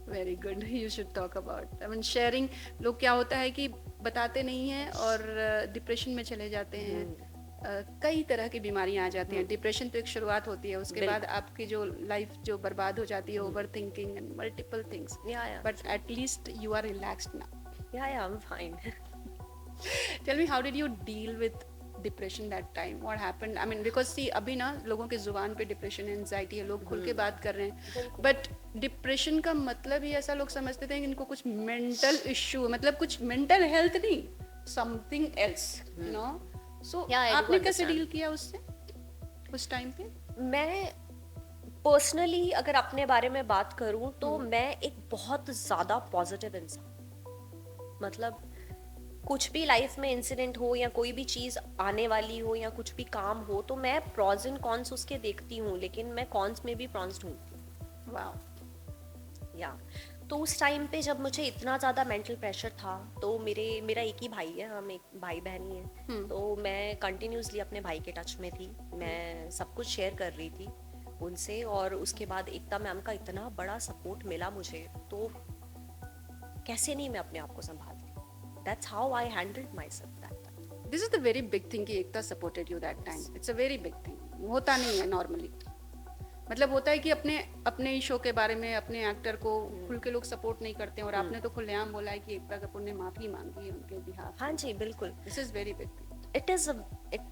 Very good, you should talk about, I mean sharing. लोग क्या होता है कि बताते नहीं हैं और डिप्रेशन में चले जाते हैं, कई तरह की बीमारियां आ जाती हैं। डिप्रेशन तो एक शुरुआत होती है, उसके बाद बिल्कुल। आपकी जो लाइफ जो बर्बाद हो जाती है, over thinking and multiple things, yeah but at least you are relaxed now. Yeah I am fine. Tell me, how did you deal with depression that time? What happened? I mean, because see, अभी ना लोगों के जुबान पे depression anxiety है, लोग खुल के बात कर रहे हैं, बिल्कुल। बट डिप्रेशन का मतलब ही ऐसा लोग समझते थे कि इनको कुछ मेंटल इश्यू, मतलब कुछ मेंटल हेल्थ नहीं, something else, you know. So Yeah, I do आपने कैसे understand. डील किया उससे उस टाइम पे? मैं पर्सनली अगर अपने बारे में बात करूं तो मैं एक बहुत ज़्यादा पॉजिटिव इंसान, मतलब कुछ भी लाइफ में इंसिडेंट हो या कोई भी चीज़ आने वाली हो या कुछ भी काम हो तो मैं प्रॉज एंड कॉन्स उसके देखती हूँ, लेकिन मैं कॉन्स में भी प्रॉन्स ढूंढती हूँ। वाह। या तो उस टाइम पे जब मुझे इतना ज़्यादा मेंटल प्रेशर था तो मेरा एक ही भाई है, हम एक भाई बहन ही हैं, तो मैं कंटिन्यूसली अपने भाई के टच में थी, मैं सब कुछ शेयर कर रही थी उनसे, और उसके बाद एकता मैम का इतना बड़ा सपोर्ट मिला मुझे, तो कैसे नहीं मैं अपने आप को संभालती। That's how I handled myself that time. This is the very big thing कि Ekta supported you that time. It's a very big thing, होता नहीं है नॉर्मली। मतलब होता है कि अपने अपने ही शो के बारे में अपने एक्टर को खुल के लोग सपोर्ट नहीं करते हैं, और आपने तो खुलेआम बोला है कि एकता कपूर ने माफी मांगी है उनके बिहाफ। हाँ जी बिल्कुल। This is very big thing.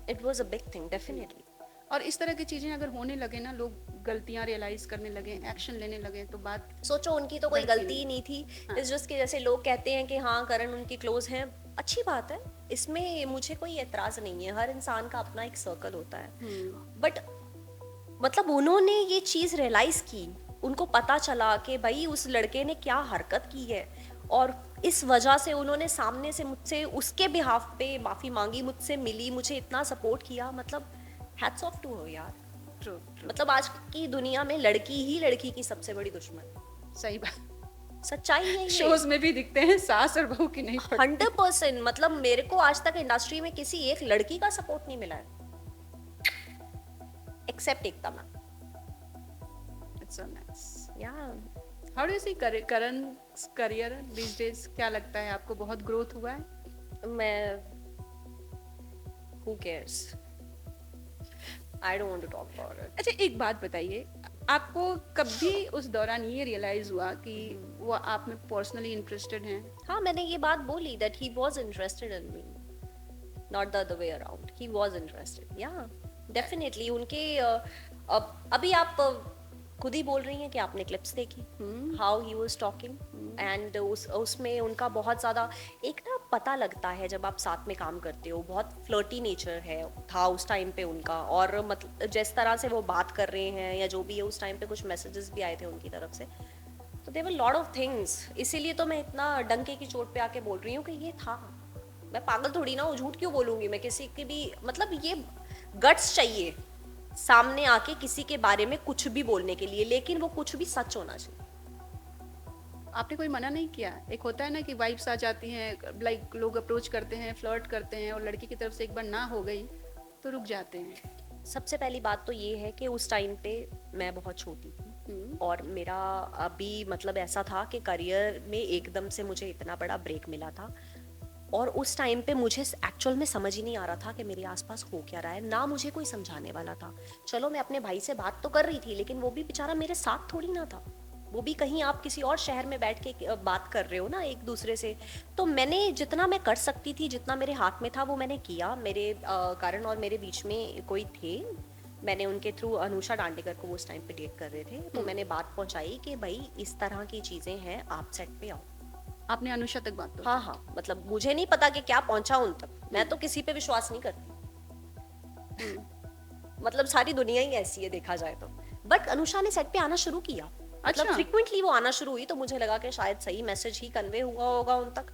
It was a big thing definitely. और इस तरह की चीजें अगर होने लगे ना, लोग गलतियां रियलाइज करने लगे, एक्शन लेने लगे, तो बात सोचो उनकी तो कोई बढ़ती गलती ही नहीं थी। हाँ। इस जस्ट कि जैसे लोग कहते हैं कि हाँ करण उनकी क्लोज हैं, अच्छी बात है, इसमें मुझे कोई एतराज नहीं है, हर इंसान का अपना एक सर्कल होता है। बट मतलब उन्होंने ये चीज़ रियलाइज की, उनको पता चला कि भाई उस लड़के ने क्या हरकत की है, और इस वजह से उन्होंने सामने से मुझसे उसके बिहाफ पे माफ़ी मांगी, मुझसे मिली, मुझे इतना सपोर्ट किया, मतलब हैट्स ऑफ टू हो यार। ट्रू। मतलब आज की दुनिया में लड़की ही लड़की की सबसे बड़ी दुश्मन, सही बात। सच्चाई है ये। शोज में भी दिखते हैं सास और बहू की नहीं पड़ती। 100%, मतलब मेरे को आज तक इंडस्ट्री में किसी एक लड़की का सपोर्ट नहीं मिला है except Ekta ma'am. It's so nice. Yeah how do you see Karan career these days? क्या लगता है आपको, बहुत ग्रोथ हुआ है? मैं who cares, I don't want to talk about it. अच्छा, एक बात बताइए, आपको कभी उस दौरान ये रियलाइज हुआ कि वो आप में पर्सनली इंटरेस्टेड हैं? हाँ मैंने ये बात बोली that he was interested in me, not the other way around, he was interested. Yeah, definitely उनके अभी आप खुद ही बोल रही हैं कि आपने क्लिप्स देखी, how he was talking, and उसमें उनका बहुत ज़्यादा एक ना पता लगता है जब आप साथ में काम करते हो, बहुत फ्लर्टी नेचर है था उस टाइम पे उनका, और मतलब जिस तरह से वो बात कर रहे हैं या जो भी है, उस टाइम पे कुछ मैसेजेस भी आए थे उनकी तरफ से, तो there were lot of things. इसीलिए तो मैं इतना डंके की चोट पे आके बोल रही हूँ कि ये था, मैं पागल थोड़ी ना हूँ, झूठ क्यों बोलूँगी मैं किसी की भी, मतलब ये गट्स चाहिए सामने आके किसी के बारे में कुछ भी बोलने के लिए, लेकिन वो कुछ भी सच होना चाहिए। आपने कोई मना नहीं किया? एक होता है ना कि वाइब्स आ जाती हैं, लाइक लोग अप्रोच करते हैं, फ्लर्ट करते हैं, और लड़की की तरफ से एक बार ना हो गई तो रुक जाते हैं। सबसे पहली बात तो ये है कि उस टाइम पे मैं बहुत छोटी थी, और मेरा अभी मतलब ऐसा था कि करियर में एकदम से मुझे इतना बड़ा ब्रेक मिला था, और उस टाइम पे मुझे एक्चुअल में समझ ही नहीं आ रहा था कि मेरे आसपास हो क्या रहा है, ना मुझे कोई समझाने वाला था। चलो मैं अपने भाई से बात तो कर रही थी, लेकिन वो भी बेचारा मेरे साथ थोड़ी ना था, वो भी कहीं आप किसी और शहर में बैठ के बात कर रहे हो ना एक दूसरे से। तो मैंने जितना मैं कर सकती थी, जितना मेरे हाथ में था, वो मैंने किया। मेरे कारण और मेरे बीच में कोई थे, मैंने उनके थ्रू अनुषा डांडेकर को वो उस टाइम पे डेट कर रहे थे, तो मैंने बात पहुंचाई कि भाई इस तरह की चीज़ें हैं, आप सेट पे आओ। आपने अनुषा तक बात तो? हाँ, मतलब मुझे नहीं पता कि क्या पहुंचा उन तक, मैं तो किसी पे विश्वास नहीं करती, मतलब सारी दुनिया ही ऐसी है देखा जाए तो। बट अनुषा ने सेट पे आना शुरू किया, मतलब फ्रिक्वेंटली वो आना शुरू हुई, तो मुझे लगा कि शायद सही मैसेज ही कन्वे हुआ होगा उन तक,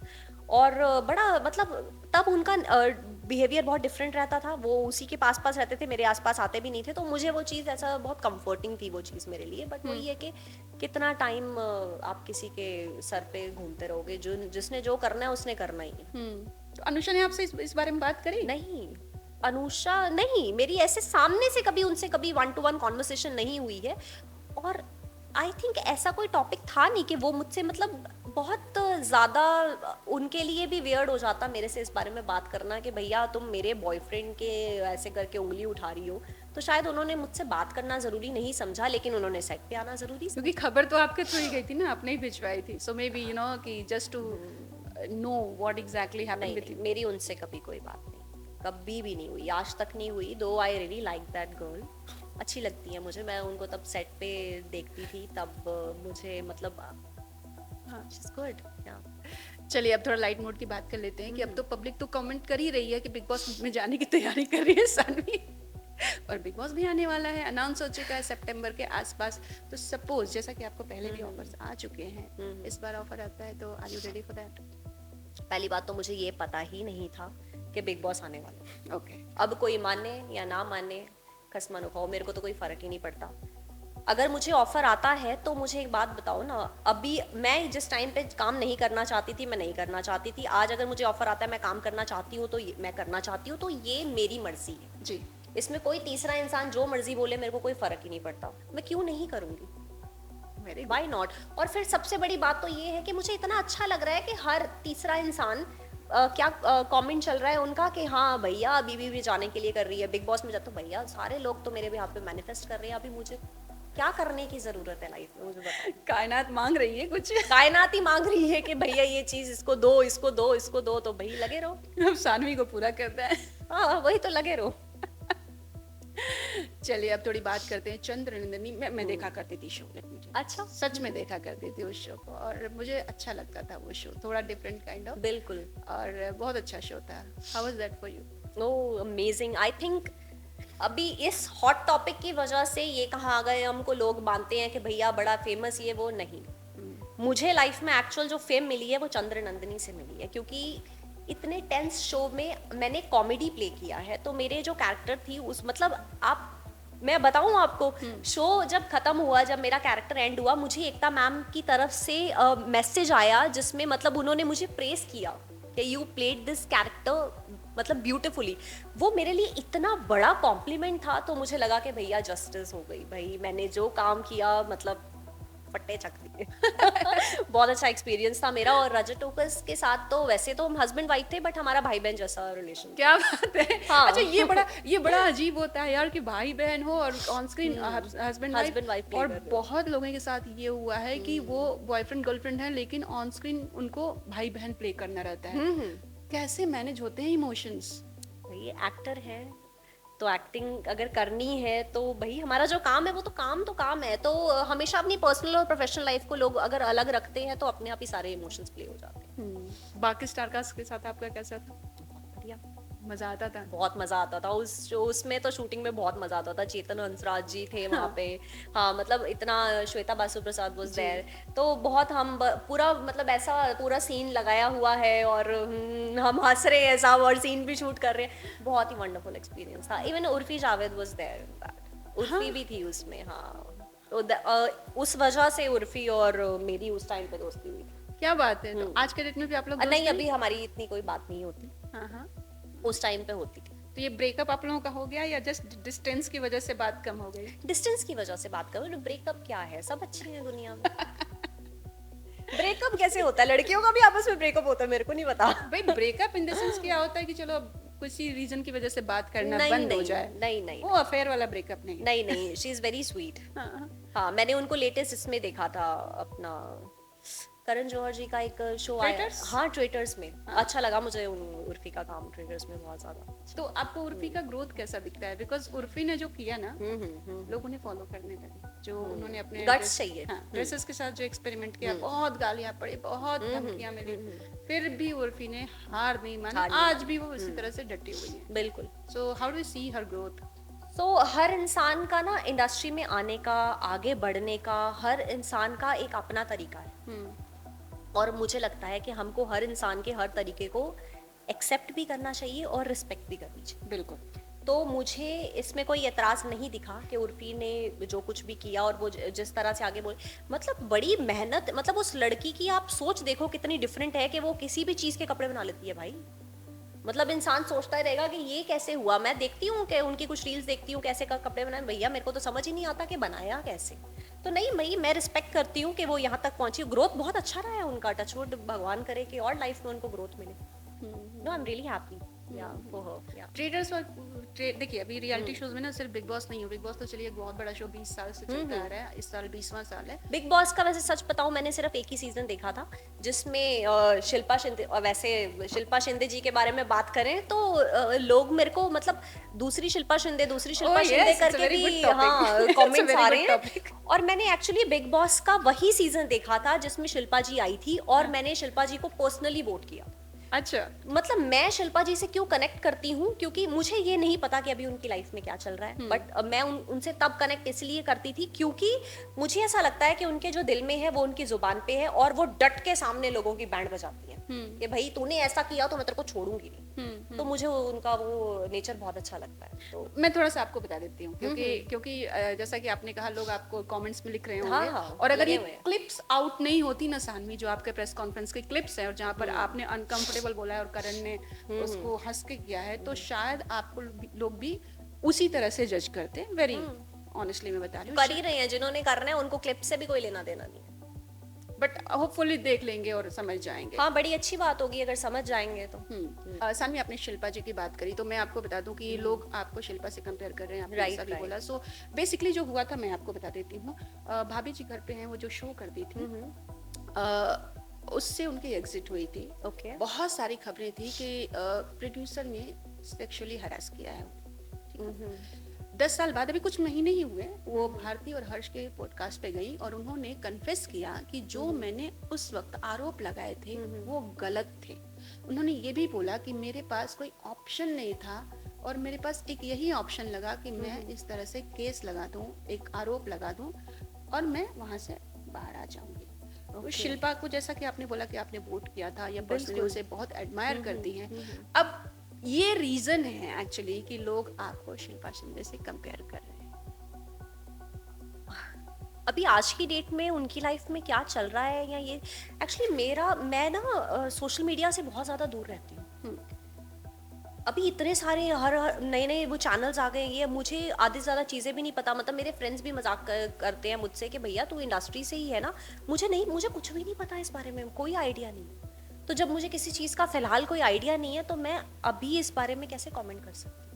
और बड़ा मतलब तब उनका बिहेवियर बहुत डिफरेंट रहता था, वो उसी के पास पास रहते थे, मेरे आसपास आते भी नहीं थे, तो मुझे वो चीज़ ऐसा बहुत कंफर्टिंग थी वो चीज़ मेरे लिए। बट वही है कि कितना टाइम आप किसी के सर पे घूमते रहोगे, जो जिसने जो करना है उसने करना ही है। तो अनुषा ने आपसे इस बारे में बात करी? नहीं, अनुषा नहीं, मेरी ऐसे सामने से कभी उनसे कभी 1-to-1 कॉन्वर्सेशन नहीं हुई है, और आई थिंक ऐसा कोई टॉपिक था नहीं कि वो मुझसे मतलब बहुत ज़्यादा उनके लिए भी वियर्ड हो जाता मेरे से इस बारे में बात करना कि भैया तुम मेरे बॉयफ्रेंड के ऐसे करके उंगली उठा रही हो। तो शायद उन्होंने मुझसे बात करना ज़रूरी नहीं समझा, लेकिन उन्होंने सेट पे आना ज़रूरी क्योंकि खबर तो आपके थ्रू ही गई थी ना, आपने ही भिजवाई थी, so maybe you know कि just to know what exactly happened नहीं, विद नहीं यू। मेरी उनसे कभी कोई बात नहीं, कभी भी नहीं हुई, आज तक नहीं हुई। दो I really like that girl, अच्छी लगती है मुझे। मैं उनको तब सेट पे देखती थी, तब मुझे मतलब हाँ, शी इज गुड। चलिए अब थोड़ा लाइट मोड की बात कर लेते हैं कि अब तो पब्लिक तो कमेंट कर ही रही है कि बिग बॉस में जाने की तैयारी कर रही है सानवी। और बिग बॉस भी आने वाला है, अनाउंस हो चुका है सितंबर के आसपास। तो सपोज जैसा कि आपको पहले भी ऑफर्स आ चुके हैं, इस बार ऑफर आता है तो are you ready for that? पहली बात तो मुझे ये पता ही नहीं था कि बिग बॉस आने वाला है। ओके, अब कोई माने या ना माने, खसमा खाओ, मेरे को तो कोई फर्क ही नहीं पड़ता। अगर मुझे ऑफर आता है तो मुझे एक बात बताओ ना, अभी मैं जिस टाइम पे काम नहीं करना चाहती थी, मैं नहीं करना चाहती थी। आज अगर मुझे ऑफर आता है, मैं काम करना चाहती हूँ तो मैं करना चाहती हूँ, तो ये मेरी मर्जी है जी। इसमें कोई तीसरा इंसान जो मर्जी बोले मेरे को कोई फर्क ही नहीं पड़ता, मैं क्यों नहीं करूंगी, वेरी व्हाई नॉट। और फिर सबसे बड़ी बात तो ये है कि मुझे इतना अच्छा लग रहा है कि हर तीसरा इंसान क्या कमेंट चल रहा है उनका कि हाँ भैया अभी भी जाने के लिए कर रही है बिग बॉस में जाते, तो भैया सारे लोग तो मेरे बिहाफ पे मैनिफेस्ट कर रहे हैं, अभी मुझे क्या करने की जरूरत है लाइफ में, मुझे बताओ। कायनात मांग रही है कुछ। कायनात ही मांग रही है कि भैया ये चीज इसको दो, इसको दो, इसको दो, तो भाई लगे रहो। अब सानवी को पूरा करता है। हाँ वही तो, लगे रहो। चलिए अब थोड़ी बात करते हैं चंद्रनंदिनी। मैं देखा करती थी शो, लेट मी अच्छा, सच में देखा करती थी उस शो को, और मुझे अच्छा लगता था वो शो, थोड़ा डिफरेंट काइंड ऑफ, बिल्कुल। और बहुत अच्छा शो था। How was that for you? Oh amazing. I think अभी इस हॉट टॉपिक की वजह से ये कहा गया, हमको लोग मानते हैं कि भैया बड़ा फेमस ये वो, नहीं। मुझे लाइफ में एक्चुअल जो फेम मिली है वो चंद्रनंदिनी से मिली है, क्योंकि इतने टेंस शो में मैंने कॉमेडी प्ले किया है, तो मेरे जो कैरेक्टर थी उस मतलब आप, मैं बताऊं आपको, शो जब खत्म हुआ, जब मेरा कैरेक्टर एंड हुआ, मुझे एकता मैम की तरफ से मैसेज आया जिसमें मतलब उन्होंने मुझे प्रेस किया कि यू प्लेड दिस कैरेक्टर मतलब ब्यूटीफुली। वो मेरे लिए इतना बड़ा कॉम्प्लीमेंट था, तो मुझे लगा कि भैया जस्टिस हो गई, भाई मैंने जो काम किया मतलब फट्टे चक दिए। बहुत अच्छा एक्सपीरियंस था मेरा। और रजत टोकस के साथ तो वैसे तो हम हस्बैंड वाइफ थे, बट हमारा भाई बहन जैसा रिलेशन। क्या बात है। हाँ। अच्छा, ये बड़ा अजीब होता है यार कि भाई बहन हो और on screen husband Husband wife wife. play और कर रहे हो। बहुत लोगों के साथ ये हुआ है कि वो बॉयफ्रेंड गर्लफ्रेंड है, लेकिन ऑन स्क्रीन उनको भाई बहन प्ले करना रहता है। कैसे मैनेज होते हैं इमोशंस? भाई एक्टर है तो एक्टिंग अगर करनी है तो भाई हमारा जो काम है वो तो काम है, तो हमेशा अपनी पर्सनल और प्रोफेशनल लाइफ को लोग अगर अलग रखते हैं तो अपने आप ही सारे इमोशंस प्ले हो जाते हैं। बाकी स्टार कास्ट के साथ आपका कैसा था? बढ़िया, मजा आता था? बहुत मजा आता था उसमें तो शूटिंग में बहुत मजा आता था। चेतन हंसराज जी थे वहाँ पे, हाँ मतलब इतना, श्वेता बासु प्रसाद वाज देयर, तो बहुत हम पूरा मतलब ऐसा पूरा सीन लगाया हुआ है और हम हंस रहे हैं सब और सीन भी शूट कर रहे हैं। बहुत ही वंडरफुल एक्सपीरियंस था। Even Urfi Javed was there, Urfi भी थी उसमें। हाँ तो उस वजह से उर्फी और मेरी उस टाइम पे दोस्ती हुई। क्या बात है। तो आज के डेट में भी आप लोग दोस्त नहीं, हैं? अभी हमारी इतनी कोई बात नहीं होती, हाँ हाँ। उस टाइम पे होती थी। तो ये ब्रेकअप आप लोगों का हो गया या जस्ट डिस्टेंस की वजह से बात कम हो गई? डिस्टेंस की वजह से बात करो, ब्रेकअप क्या है, सब अच्छे हैं दुनिया में। ब्रेकअप कैसे होता है? लड़कियों का भी आपस में ब्रेकअप होता है, मेरे को नहीं पता। भाई ब्रेकअप इन द सेंस क्या होता है कि चलो अब किसी रीजन की वजह से बात करना नहीं, बंद हो नहीं, जाए। नहीं, नहीं, वो अफेयर वाला ब्रेकअप नहीं। नहीं, नहीं, शी इज वेरी स्वीट। हाँ, हाँ मैंने उनको लेटेस्ट इसमें देखा था, अपना करण जौहर जी का एक शो आया। ट्रेटर्स? हाँ ट्रेटर्स में। अच्छा लगा मुझे उर्फी का काम ट्रेटर्स में बहुत ज्यादा। तो आपको उर्फी का ग्रोथ कैसा दिखता है? बिकॉज उर्फी ने जो किया ना, लोग उन्हें फॉलो करने लगे, जो उन्होंने अपने Guts चाहिए। ड्रेसेस के साथ जो एक्सपेरिमेंट किया, बहुत गालियां पड़ी, बहुत धमकियां मिली, फिर भी उर्फी ने हार नहीं मानी। आज भी वो इसी तरह से डटी हुई है। बिल्कुल। So how do you see her growth? तो हर इंसान का ना इंडस्ट्री में आने का, आगे बढ़ने का, हर इंसान का एक अपना तरीका है। और मुझे लगता है कि हमको हर इंसान के हर तरीके को एक्सेप्ट भी करना चाहिए और रिस्पेक्ट भी करनी चाहिए। बिल्कुल। तो मुझे इसमें कोई एतराज़ नहीं दिखा कि उर्फी ने जो कुछ भी किया और वो जिस तरह से आगे बोले, मतलब बड़ी मेहनत, मतलब उस लड़की की आप सोच देखो कितनी डिफरेंट है कि वो किसी भी चीज़ के कपड़े बना लेती है भाई। मतलब इंसान सोचता ही रहेगा कि ये कैसे हुआ। मैं देखती हूँ कि उनकी कुछ रील्स देखती हूँ कैसे कपड़े बनाए, भैया मेरे को तो समझ ही नहीं आता कि बनाया कैसे। तो नहीं, मैं रिस्पेक्ट करती हूँ कि वो यहाँ तक पहुंची। ग्रोथ बहुत अच्छा रहा है उनका, टचवुड, भगवान करे कि और लाइफ में उनको ग्रोथ मिले। No, I am really happy yeah for her. या ट्रेडर्स और देखिए अभी रियलिटी शोज में ना सिर्फ बिग बॉस नहीं हो, बिग बॉस तो चलिए एक बहुत बड़ा शो 20 साल से चलता आ रहा है, इस साल 20वां साल है। बिग बॉस का वैसे सच बताऊं, मैंने सिर्फ एक ही सीजन देखा था, जिसमें शिल्पा शिंदे, और वैसे शिल्पा शिंदे जी के बारे में बात करें तो लोग मेरे को मतलब दूसरी Shilpa Shinde Oh Shinde yes, it's a करके very good भी topic. हाँ It's a कमेंट्स very आ good रहे हैं। topic. और मैंने एक्चुअली बिग बॉस का वही सीजन देखा था जिसमें शिल्पा जी आई थी, और मैंने शिल्पा जी को पर्सनली वोट किया। अच्छा, मतलब मैं शिल्पा जी से क्यों कनेक्ट करती हूँ, क्योंकि मुझे ये नहीं पता कि अभी उनकी लाइफ में क्या चल रहा है, बट मैं उनसे तब कनेक्ट इसलिए करती थी क्योंकि मुझे ऐसा लगता है कि उनके जो दिल में है वो उनकी जुबान पे है, और वो डट के सामने लोगों की बैंड बजाती हैं कि भाई तूने ऐसा किया तो मैं तेरे को छोड़ूंगी नहीं। तो मुझे उनका वो नेचर बहुत अच्छा लगता है। तो मैं थोड़ा सा आपको बता देती हूँ क्योंकि जैसा कि आपने कहा लोग आपको कमेंट्स में लिख रहे हाँ, होंगे, हाँ, और अगर लगे ये हुए हैं। क्लिप्स आउट नहीं होती ना सानवी, जो आपके प्रेस कॉन्फ्रेंस की क्लिप्स हैं और जहाँ पर आपने अनकंफर्टेबल बोला है और करण ने उसको हंस के किया है, तो शायद आपको लोग भी उसी तरह से जज करते हैं। वेरी ऑनेस्टली मैं बता रही कर ही हूँ, रहे हैं जिन्होंने करना है, उनको क्लिप से भी कोई लेना देना नहीं है। बट होपफुली देख लेंगे और समझ जाएंगे। हाँ, बड़ी अच्छी बात होगी अगर समझ जाएंगे तो। सानवी, आपने शिल्पा जी की बात करी तो मैं आपको बता दूं कि लोग आपको शिल्पा से कंपेयर कर रहे हैं, आपने ऐसा भी बोला। सो बेसिकली जो हुआ था मैं आपको बता देती हूँ। भाभी जी घर पे हैं, वो जो शो करती थी, उससे उनकी एग्जिट हुई थी। ओके। बहुत सारी खबरें थी कि प्रोड्यूसर ने सेक्सुअली हरास किया है। ठीक है? 10 साल बाद, अभी कुछ महीने ही हुए, वो भारती और हर्ष के पॉडकास्ट पे गई और उन्होंने कन्फेस किया कि जो मैंने उस वक्त आरोप लगाए थे वो गलत थे। उन्होंने ये भी बोला कि मेरे पास कोई ऑप्शन नहीं था और मेरे पास एक यही ऑप्शन लगा कि मैं इस तरह से केस लगा दूं, एक आरोप लगा दूं और मैं वहां से बाहर आ जाऊंगी। तो शिल्पा को, जैसा कि आपने बोला कि आपने वोट किया था या पर्सनली उसे बहुत एडमायर करती हैं, अब ये रीजन है एक्चुअली कि लोग आपको शिल्पा शिंदे से कंपेयर कर रहे हैं। अभी आज की डेट में उनकी लाइफ में क्या चल रहा है, या ये एक्चुअली मैं ना सोशल मीडिया से बहुत ज़्यादा दूर रहती हूँ। अभी इतने सारे हर नए नए वो चैनल्स आ गए हैं, ये मुझे आधी से ज़्यादा चीज़ें भी नहीं पता। मतलब मेरे फ्रेंड्स भी मजाक करते हैं मुझसे कि भैया तू इंडस्ट्री से ही है ना। मुझे कुछ भी नहीं पता इस बारे में, कोई आइडिया नहीं। तो जब मुझे किसी चीज़ का फिलहाल कोई आइडिया नहीं है तो मैं अभी इस बारे में कैसे कमेंट कर सकती हूँ?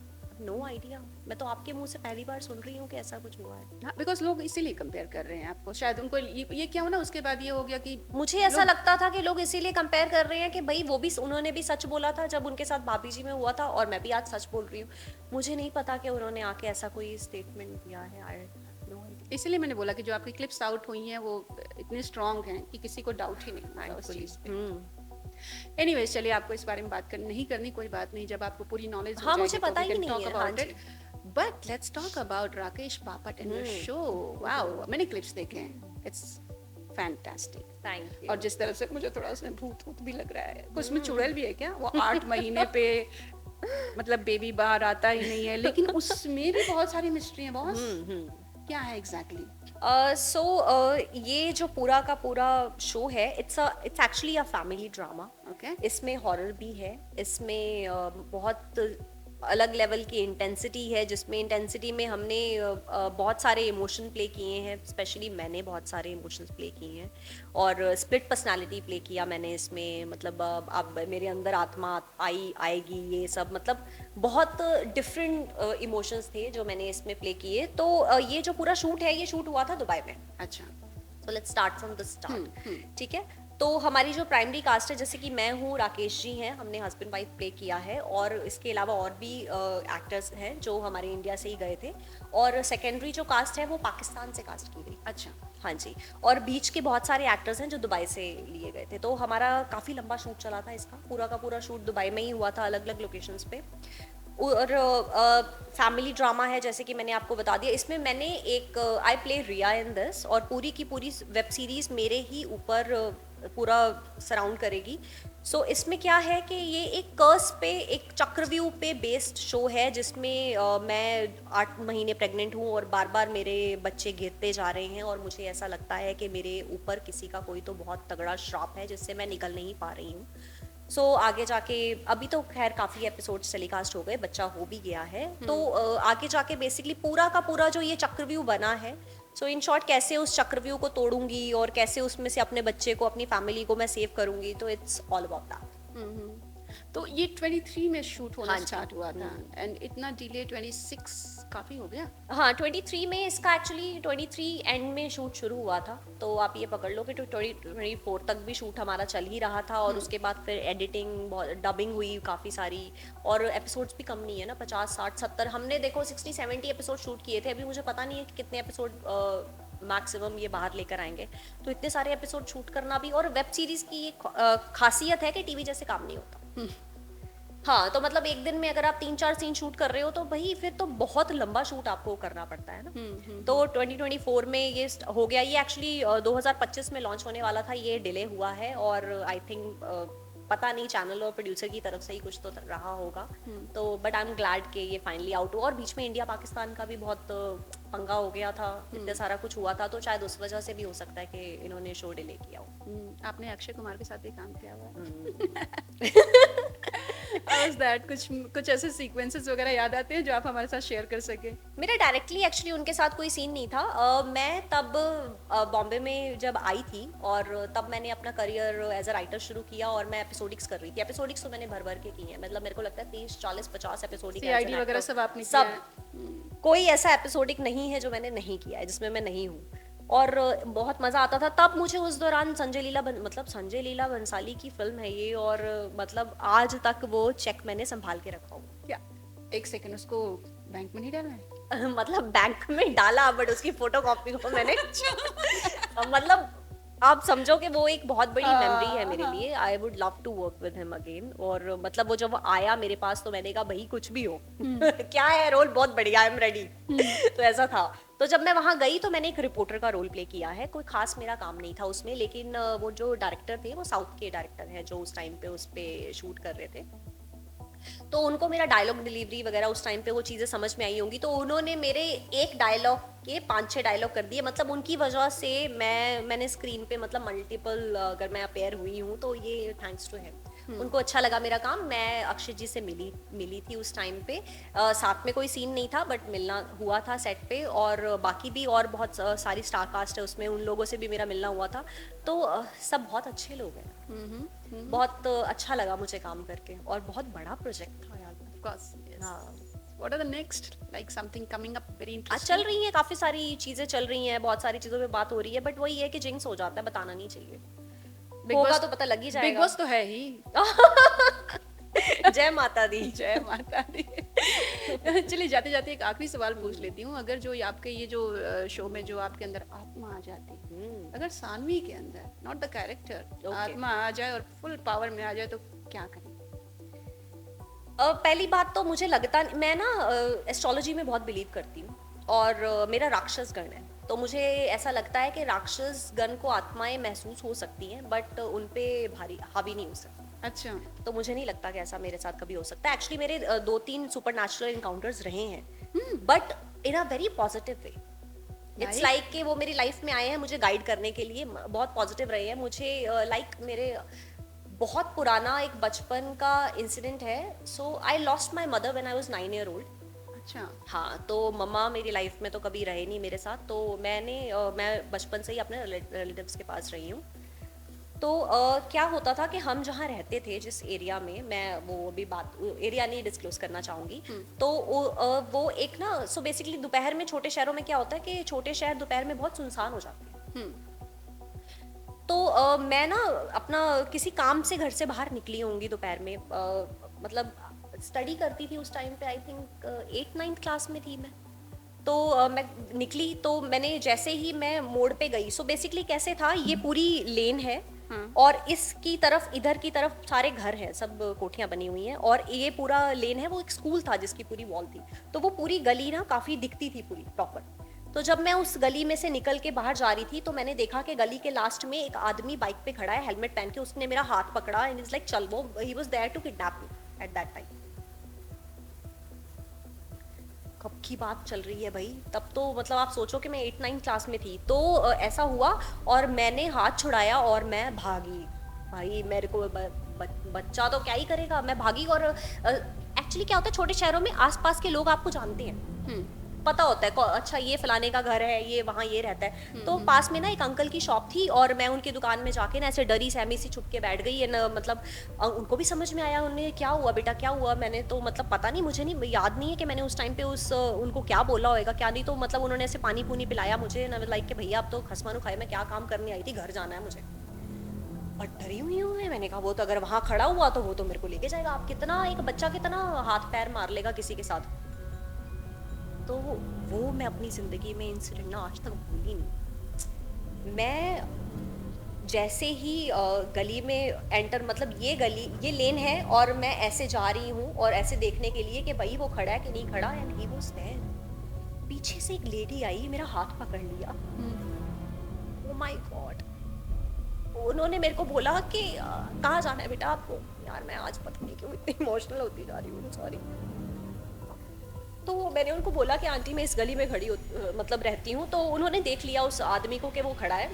No idea. मैं तो आपके मुंह से पहली बार सुन रही हूँ कि ऐसा कुछ हुआ है। बिकॉज लोग इसीलिए कंपेयर कर रहे हैं आपको, शायद उनको ये क्या हो ना, उसके बाद ये हो गया कि मुझे ऐसा लगता था कि लोग इसीलिए कंपेयर कर रहे हैं कि भाई वो भी, उन्होंने भी सच बोला था जब उनके साथ भाभी जी में हुआ था, और मैं भी आज सच बोल रही हूँ। मुझे नहीं पता कि उन्होंने आके ऐसा कोई स्टेटमेंट दिया है। इसीलिए मैंने बोला कि जो आपकी क्लिप्स आउट हुई हैं वो इतने स्ट्रांग हैं कि किसी को डाउट ही नहीं है उस चीज पे। एनीवेज, चलिए, आपको इस बारे में बात नहीं करनी, कोई बात नहीं, जब आपको पूरी नॉलेज हो हाँ, जाएगी मुझे पता तो ही नहीं है। हाँ जी। But let's talk about Rakesh Bapat and the show. Wow, मैंने क्लिप्स देखे हैं, इट्स फैंटास्टिक। Thank you. और जिस तरह से मुझे थोड़ा उसमें भूत भी लग रहा है, कुछ में चुड़ैल भी है क्या? वो 8 महीने पे मतलब बेबी बाहर आता ही नहीं है, लेकिन उसमें भी बहुत सारी मिस्ट्री है बॉस। क्या है एग्जैक्टली? ये जो पूरा का पूरा शो है, it's actually a family drama. Okay. इसमें हॉरर भी है, इसमें बहुत अलग लेवल की इंटेंसिटी है, जिसमें इंटेंसिटी में हमने बहुत सारे इमोशन प्ले किए हैं। स्पेशली मैंने बहुत सारे इमोशंस प्ले किए हैं, और स्प्लिट पर्सनालिटी प्ले किया मैंने इसमें। मतलब अब मेरे अंदर आत्मा आएगी, ये सब, मतलब बहुत डिफरेंट इमोशंस थे जो मैंने इसमें प्ले किए। तो ये जो पूरा शूट है, ये शूट हुआ था दुबई में। अच्छा। तो let's start from the start. ठीक है, तो हमारी जो प्राइमरी कास्ट है, जैसे कि मैं हूँ, राकेश जी हैं, हमने हस्बैंड वाइफ प्ले किया है, और इसके अलावा और भी एक्टर्स हैं जो हमारे इंडिया से ही गए थे, और सेकेंडरी जो कास्ट है वो पाकिस्तान से कास्ट की गई। अच्छा। हाँ जी। और बीच के बहुत सारे एक्टर्स हैं जो दुबई से लिए गए थे। तो हमारा काफ़ी लंबा शूट चला था, इसका पूरा का पूरा शूट दुबई में ही हुआ था, अलग अलग लोकेशंस पे। और फैमिली ड्रामा है, जैसे कि मैंने आपको बता दिया। इसमें मैंने एक I play Riya in this, और पूरी की पूरी वेब सीरीज मेरे ही ऊपर पूरा सराउंड करेगी। सो इसमें क्या है कि ये एक कर्स पे, एक चक्रव्यूह पे बेस्ड शो है, जिसमें मैं 8 महीने प्रेग्नेंट हूँ और बार बार मेरे बच्चे गिरते जा रहे हैं, और मुझे ऐसा लगता है कि मेरे ऊपर किसी का कोई तो बहुत तगड़ा श्राप है जिससे मैं निकल नहीं पा रही हूँ। सो आगे जाके अभी तो खैर काफ़ी एपिसोड्स टेलीकास्ट हो गए, बच्चा हो भी गया है, तो आगे जाके बेसिकली पूरा का पूरा जो ये चक्रव्यूह बना है, सो इन शॉर्ट कैसे उस चक्रव्यूह को तोड़ूंगी और कैसे उसमें से अपने बच्चे को, अपनी फैमिली को मैं सेव करूंगी, तो इट्स ऑल अबाउट दैट। तो ये 23 में शूट होना हाँ जी। स्टार्ट हुआ था एंड इतना डिले 26 काफी हो गया। हाँ 23 में इसका एक्चुअली 23 एंड में शूट शुरू हुआ था, तो आप ये पकड़ लो कि 24 तक भी शूट हमारा चल ही रहा था, और उसके बाद फिर एडिटिंग, डबिंग हुई काफ़ी सारी, और एपिसोड्स भी कम नहीं है ना, 50 60 70, हमने देखो 60 70 एपिसोड शूट किए थे। अभी मुझे पता नहीं है कि कितने एपिसोड मैक्सिमम ये बाहर लेकर आएंगे, तो इतने सारे एपिसोड शूट करना भी, और वेब सीरीज़ की एक खासियत है कि टीवी जैसे काम नहीं होता। हाँ, तो मतलब एक दिन में अगर आप 3-4 सीन शूट कर रहे हो तो भाई फिर तो बहुत लंबा शूट आपको करना पड़ता है ना। तो 2024 में ये हो गया। ये एक्चुअली 2025 में लॉन्च होने वाला था, ये डिले हुआ है, और आई थिंक पता नहीं चैनल और प्रोड्यूसर की तरफ से ही कुछ तो रहा होगा। तो बट आई एम ग्लैड कि ये फाइनली आउट हुआ, और बीच में इंडिया पाकिस्तान का भी बहुत पंगा हो गया था, इतना सारा कुछ हुआ था, तो शायद उस वजह से भी हो सकता है कि इन्होंने शो डिले किया हो। आपने अक्षय कुमार के साथ भी काम किया हुआ है। How was that? कुछ ऐसे सीक्वेंसेस वगैरह याद आते हैं जो आप हमारे साथ शेयर कर सके? मेरा डायरेक्टली एक्चुअली उनके साथ कोई सीन नहीं था। मैं तब बॉम्बे में जब आई थी, और तब मैंने अपना करियर एज अ राइटर शुरू किया, और मैं एपिसोडिक्स कर रही थी। एपिसोडिक्स तो मैंने भर भर के की है, मतलब मेरे को लगता है 30 40 50 एपिसोडिक CID वगैरह सब आपने किया सब है? कोई ऐसा एपिसोडिक नहीं है जो मैंने नहीं किया है, जिसमें मैं नहीं हूँ, और बहुत मज़ा आता था तब मुझे उस दौरान। संजय लीला भंसाली की फिल्म है ये, और मतलब आज तक वो चेक मैंने संभाल के रखा हूँ। क्या एक सेकंड, उसको बैंक में नहीं डाला है? मतलब बैंक में डाला, बट उसकी फोटो कॉपी को मैंने मतलब आप समझो कि वो एक बहुत बड़ी मेमोरी है मेरे लिए। I would love to work with him again, और मतलब वो जब वो आया मेरे पास तो मैंने कहा भाई कुछ भी हो क्या है, रोल बहुत बढ़िया, आई एम रेडी। तो ऐसा था। तो जब मैं वहां गई तो मैंने एक रिपोर्टर का रोल प्ले किया है, कोई खास मेरा काम नहीं था उसमें, लेकिन वो जो डायरेक्टर थे वो साउथ के डायरेक्टर हैं जो उस टाइम पे उस पे शूट कर रहे थे, तो उनको मेरा डायलॉग डिलीवरी वगैरह उस टाइम पे वो चीज़ें समझ में आई होंगी, तो उन्होंने मेरे एक डायलॉग के 5-6 डायलॉग कर दिए। मतलब उनकी वजह से मैंने स्क्रीन पे मतलब मल्टीपल अगर मैं अपेयर हुई हूँ, तो ये थैंक्स टू हिम। उनको अच्छा लगा मेरा काम। मैं अक्षय जी से मिली थी उस टाइम पे, साथ में कोई सीन नहीं था बट मिलना हुआ था सेट पे, और बाकी भी और बहुत सारी स्टार कास्ट है उसमें, उन लोगों से भी मेरा मिलना हुआ था। तो सब बहुत अच्छे लोग हैं, बहुत अच्छा लगा मुझे काम करके, और बहुत बड़ा प्रोजेक्ट था यार। Of course, yes. हाँ, What are the next? Like something coming up very आज interesting? चल रही हैं काफ़ी सारी चीज़ें, चल रही हैं, बहुत सारी चीज़ों पे बात हो रही है, बट वही है कि जिंक्स हो जाता है, बताना नहीं चाहिए। Big होगा Boss- तो पता लग ही बिग जाएगा। बॉस तो है ही। जय माता दी। जय माता दी। चलिए जाते जाते एक आखिरी सवाल पूछ लेती हूँ। अगर जो आपके ये जो शो में जो आपके अंदर आत्मा आ जाती है, अगर सानवी के अंदर, नॉट द कैरेक्टर, Okay. आत्मा आ जाए और फुल पावर में आ जाए तो क्या करें? पहली बात तो मुझे लगता, मैं ना एस्ट्रोलॉजी में बहुत बिलीव करती हूँ, और मेरा राक्षस गण है, तो मुझे ऐसा लगता है कि राक्षस गण को आत्माएं महसूस हो सकती हैं, बट उन पे भारी हावी नहीं हो सकती। अच्छा। तो मुझे नहीं लगता कि ऐसा मेरे साथ कभी हो सकता है। एक्चुअली मेरे 2-3 सुपर नेचुरल इनकाउंटर्स रहे हैं, but in a very positive way. It's Like? Like कि वो मेरी लाइफ में आए हैं मुझे गाइड करने के लिए, बहुत पॉजिटिव रहे हैं मुझे। लाइक मेरे बहुत पुराना एक बचपन का इंसिडेंट है। So I lost my mother when I was 9 year old. अच्छा। हाँ, तो मम्मा मेरी लाइफ में तो कभी रहे नहीं मेरे साथ, तो मैं बचपन से ही अपने रिलेटिव्स के पास रही हूँ। तो क्या होता था कि हम जहाँ रहते थे, जिस एरिया में, मैं वो अभी बात एरिया नहीं डिस्क्लोज करना चाहूँगी, तो वो एक ना, सो बेसिकली दोपहर में छोटे शहरों में क्या होता है कि छोटे शहर दोपहर में बहुत सुनसान हो जाते हैं। तो मैं ना अपना किसी काम से घर से बाहर निकली होंगी दोपहर में, मतलब स्टडी करती थी उस टाइम पे, आई थिंक 8-9 क्लास में थी मैं। तो मैं निकली, तो मैंने जैसे ही मैं मोड़ पे गई, सो बेसिकली कैसे था, ये पूरी लेन है, और इसकी तरफ, इधर की तरफ सारे घर हैं, सब कोठियां बनी हुई हैं, और ये पूरा लेन है, वो एक स्कूल था जिसकी पूरी वॉल थी। तो वो पूरी गली ना काफ़ी दिखती थी पूरी प्रॉपर। तो जब मैं उस गली में से निकल के बाहर जा रही थी, तो मैंने देखा कि गली के लास्ट में एक आदमी बाइक पे खड़ा है, हेलमेट पहन के। उसने मेरा हाथ पकड़ा एंड इज लाइक चल, वो ही was there to kidnap me at that time. कब की बात चल रही है भाई, तब तो मतलब आप सोचो कि मैं 8-9 क्लास में थी। तो ऐसा हुआ, और मैंने हाथ छुड़ाया और मैं भागी। भाई मेरे को बच्चा तो क्या ही करेगा, मैं भागी। और एक्चुअली क्या होता है, छोटे शहरों में आसपास के लोग आपको जानते हैं, हम्म। पता होता है अच्छा ये फलाने का घर है, ये वहाँ ये रहता है। तो पास में ना एक अंकल की शॉप थी, और मैं उनकी दुकान में जाके ना ऐसे डरी सहमी सी छुप के बैठ गई। न मतलब उनको भी समझ में आया, उन्हें क्या हुआ बेटा क्या हुआ, मैंने तो मतलब पता नहीं, मुझे नहीं याद नहीं है कि मैंने उस टाइम पे उनको क्या बोला होगा क्या नहीं। तो मतलब उन्होंने ऐसे पानी पूनी पिलाया मुझे ना, लाइक कि भैया अब तो खसमानु खाए, मैं क्या काम करने आई थी, घर जाना है मुझे। और डरी हुई हूँ मैंने कहा वो तो अगर वहाँ खड़ा हुआ तो वो तो मेरे को लेके जाएगा। आप कितना, एक बच्चा कितना हाथ पैर मार लेगा किसी के साथ। तो वो मैं अपनी ज़िंदगी में इंसिडेंट ना आज तक भूली नहीं। मैं जैसे ही गली में एंटर, मतलब ये गली, ये लेन है, और मैं ऐसे जा रही हूँ और ऐसे देखने के लिए कि भाई वो खड़ा है कि नहीं खड़ा, एंड ही वाज देयर। पीछे से एक लेडी आई, मेरा हाथ पकड़ लिया। Oh my God. उन्होंने मेरे को बोला कि कहाँ जाना है बेटा आपको। यार मैं आज पता नहीं क्यों इतनी इमोशनल होती जा रही हूँ, सॉरी। तो मैंने उनको बोला कि आंटी मैं इस गली में खड़ी मतलब रहती हूँ। तो उन्होंने देख लिया उस आदमी को कि वो खड़ा है।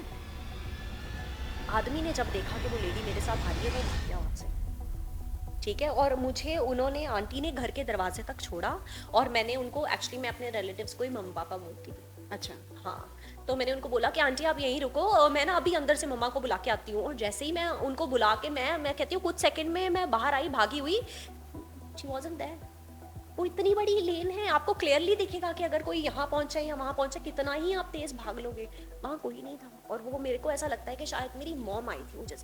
आदमी ने जब देखा कि वो लेडी मेरे साथ आ रही है, वो भाग गया वहाँ से। ठीक है, और मुझे उन्होंने, आंटी ने घर के दरवाजे तक छोड़ा, और मैंने उनको, एक्चुअली मैं अपने रिलेटिव्स को ही मम्मा पापा बोलती थी। अच्छा। हाँ, तो मैंने उनको बोला कि आंटी आप यहीं रुको, और मैं ना अभी अंदर से मम्मा को बुला के आती हूँ। और जैसे ही मैं उनको बुला के मैं कहती हूँ कुछ सेकंड में मैं बाहर आई, भागी हुई। She wasn't there. वो इतनी बड़ी लेन है, आपको क्लियरली दिखेगा कि अगर कोई यहाँ पहुंचा या वहाँ पहुंचा, कितना ही आप तेज भाग लोगे, वहाँ कोई नहीं था। और वो मेरे को ऐसा लगता है कि शायद मेरी मॉम आई थी मुझे।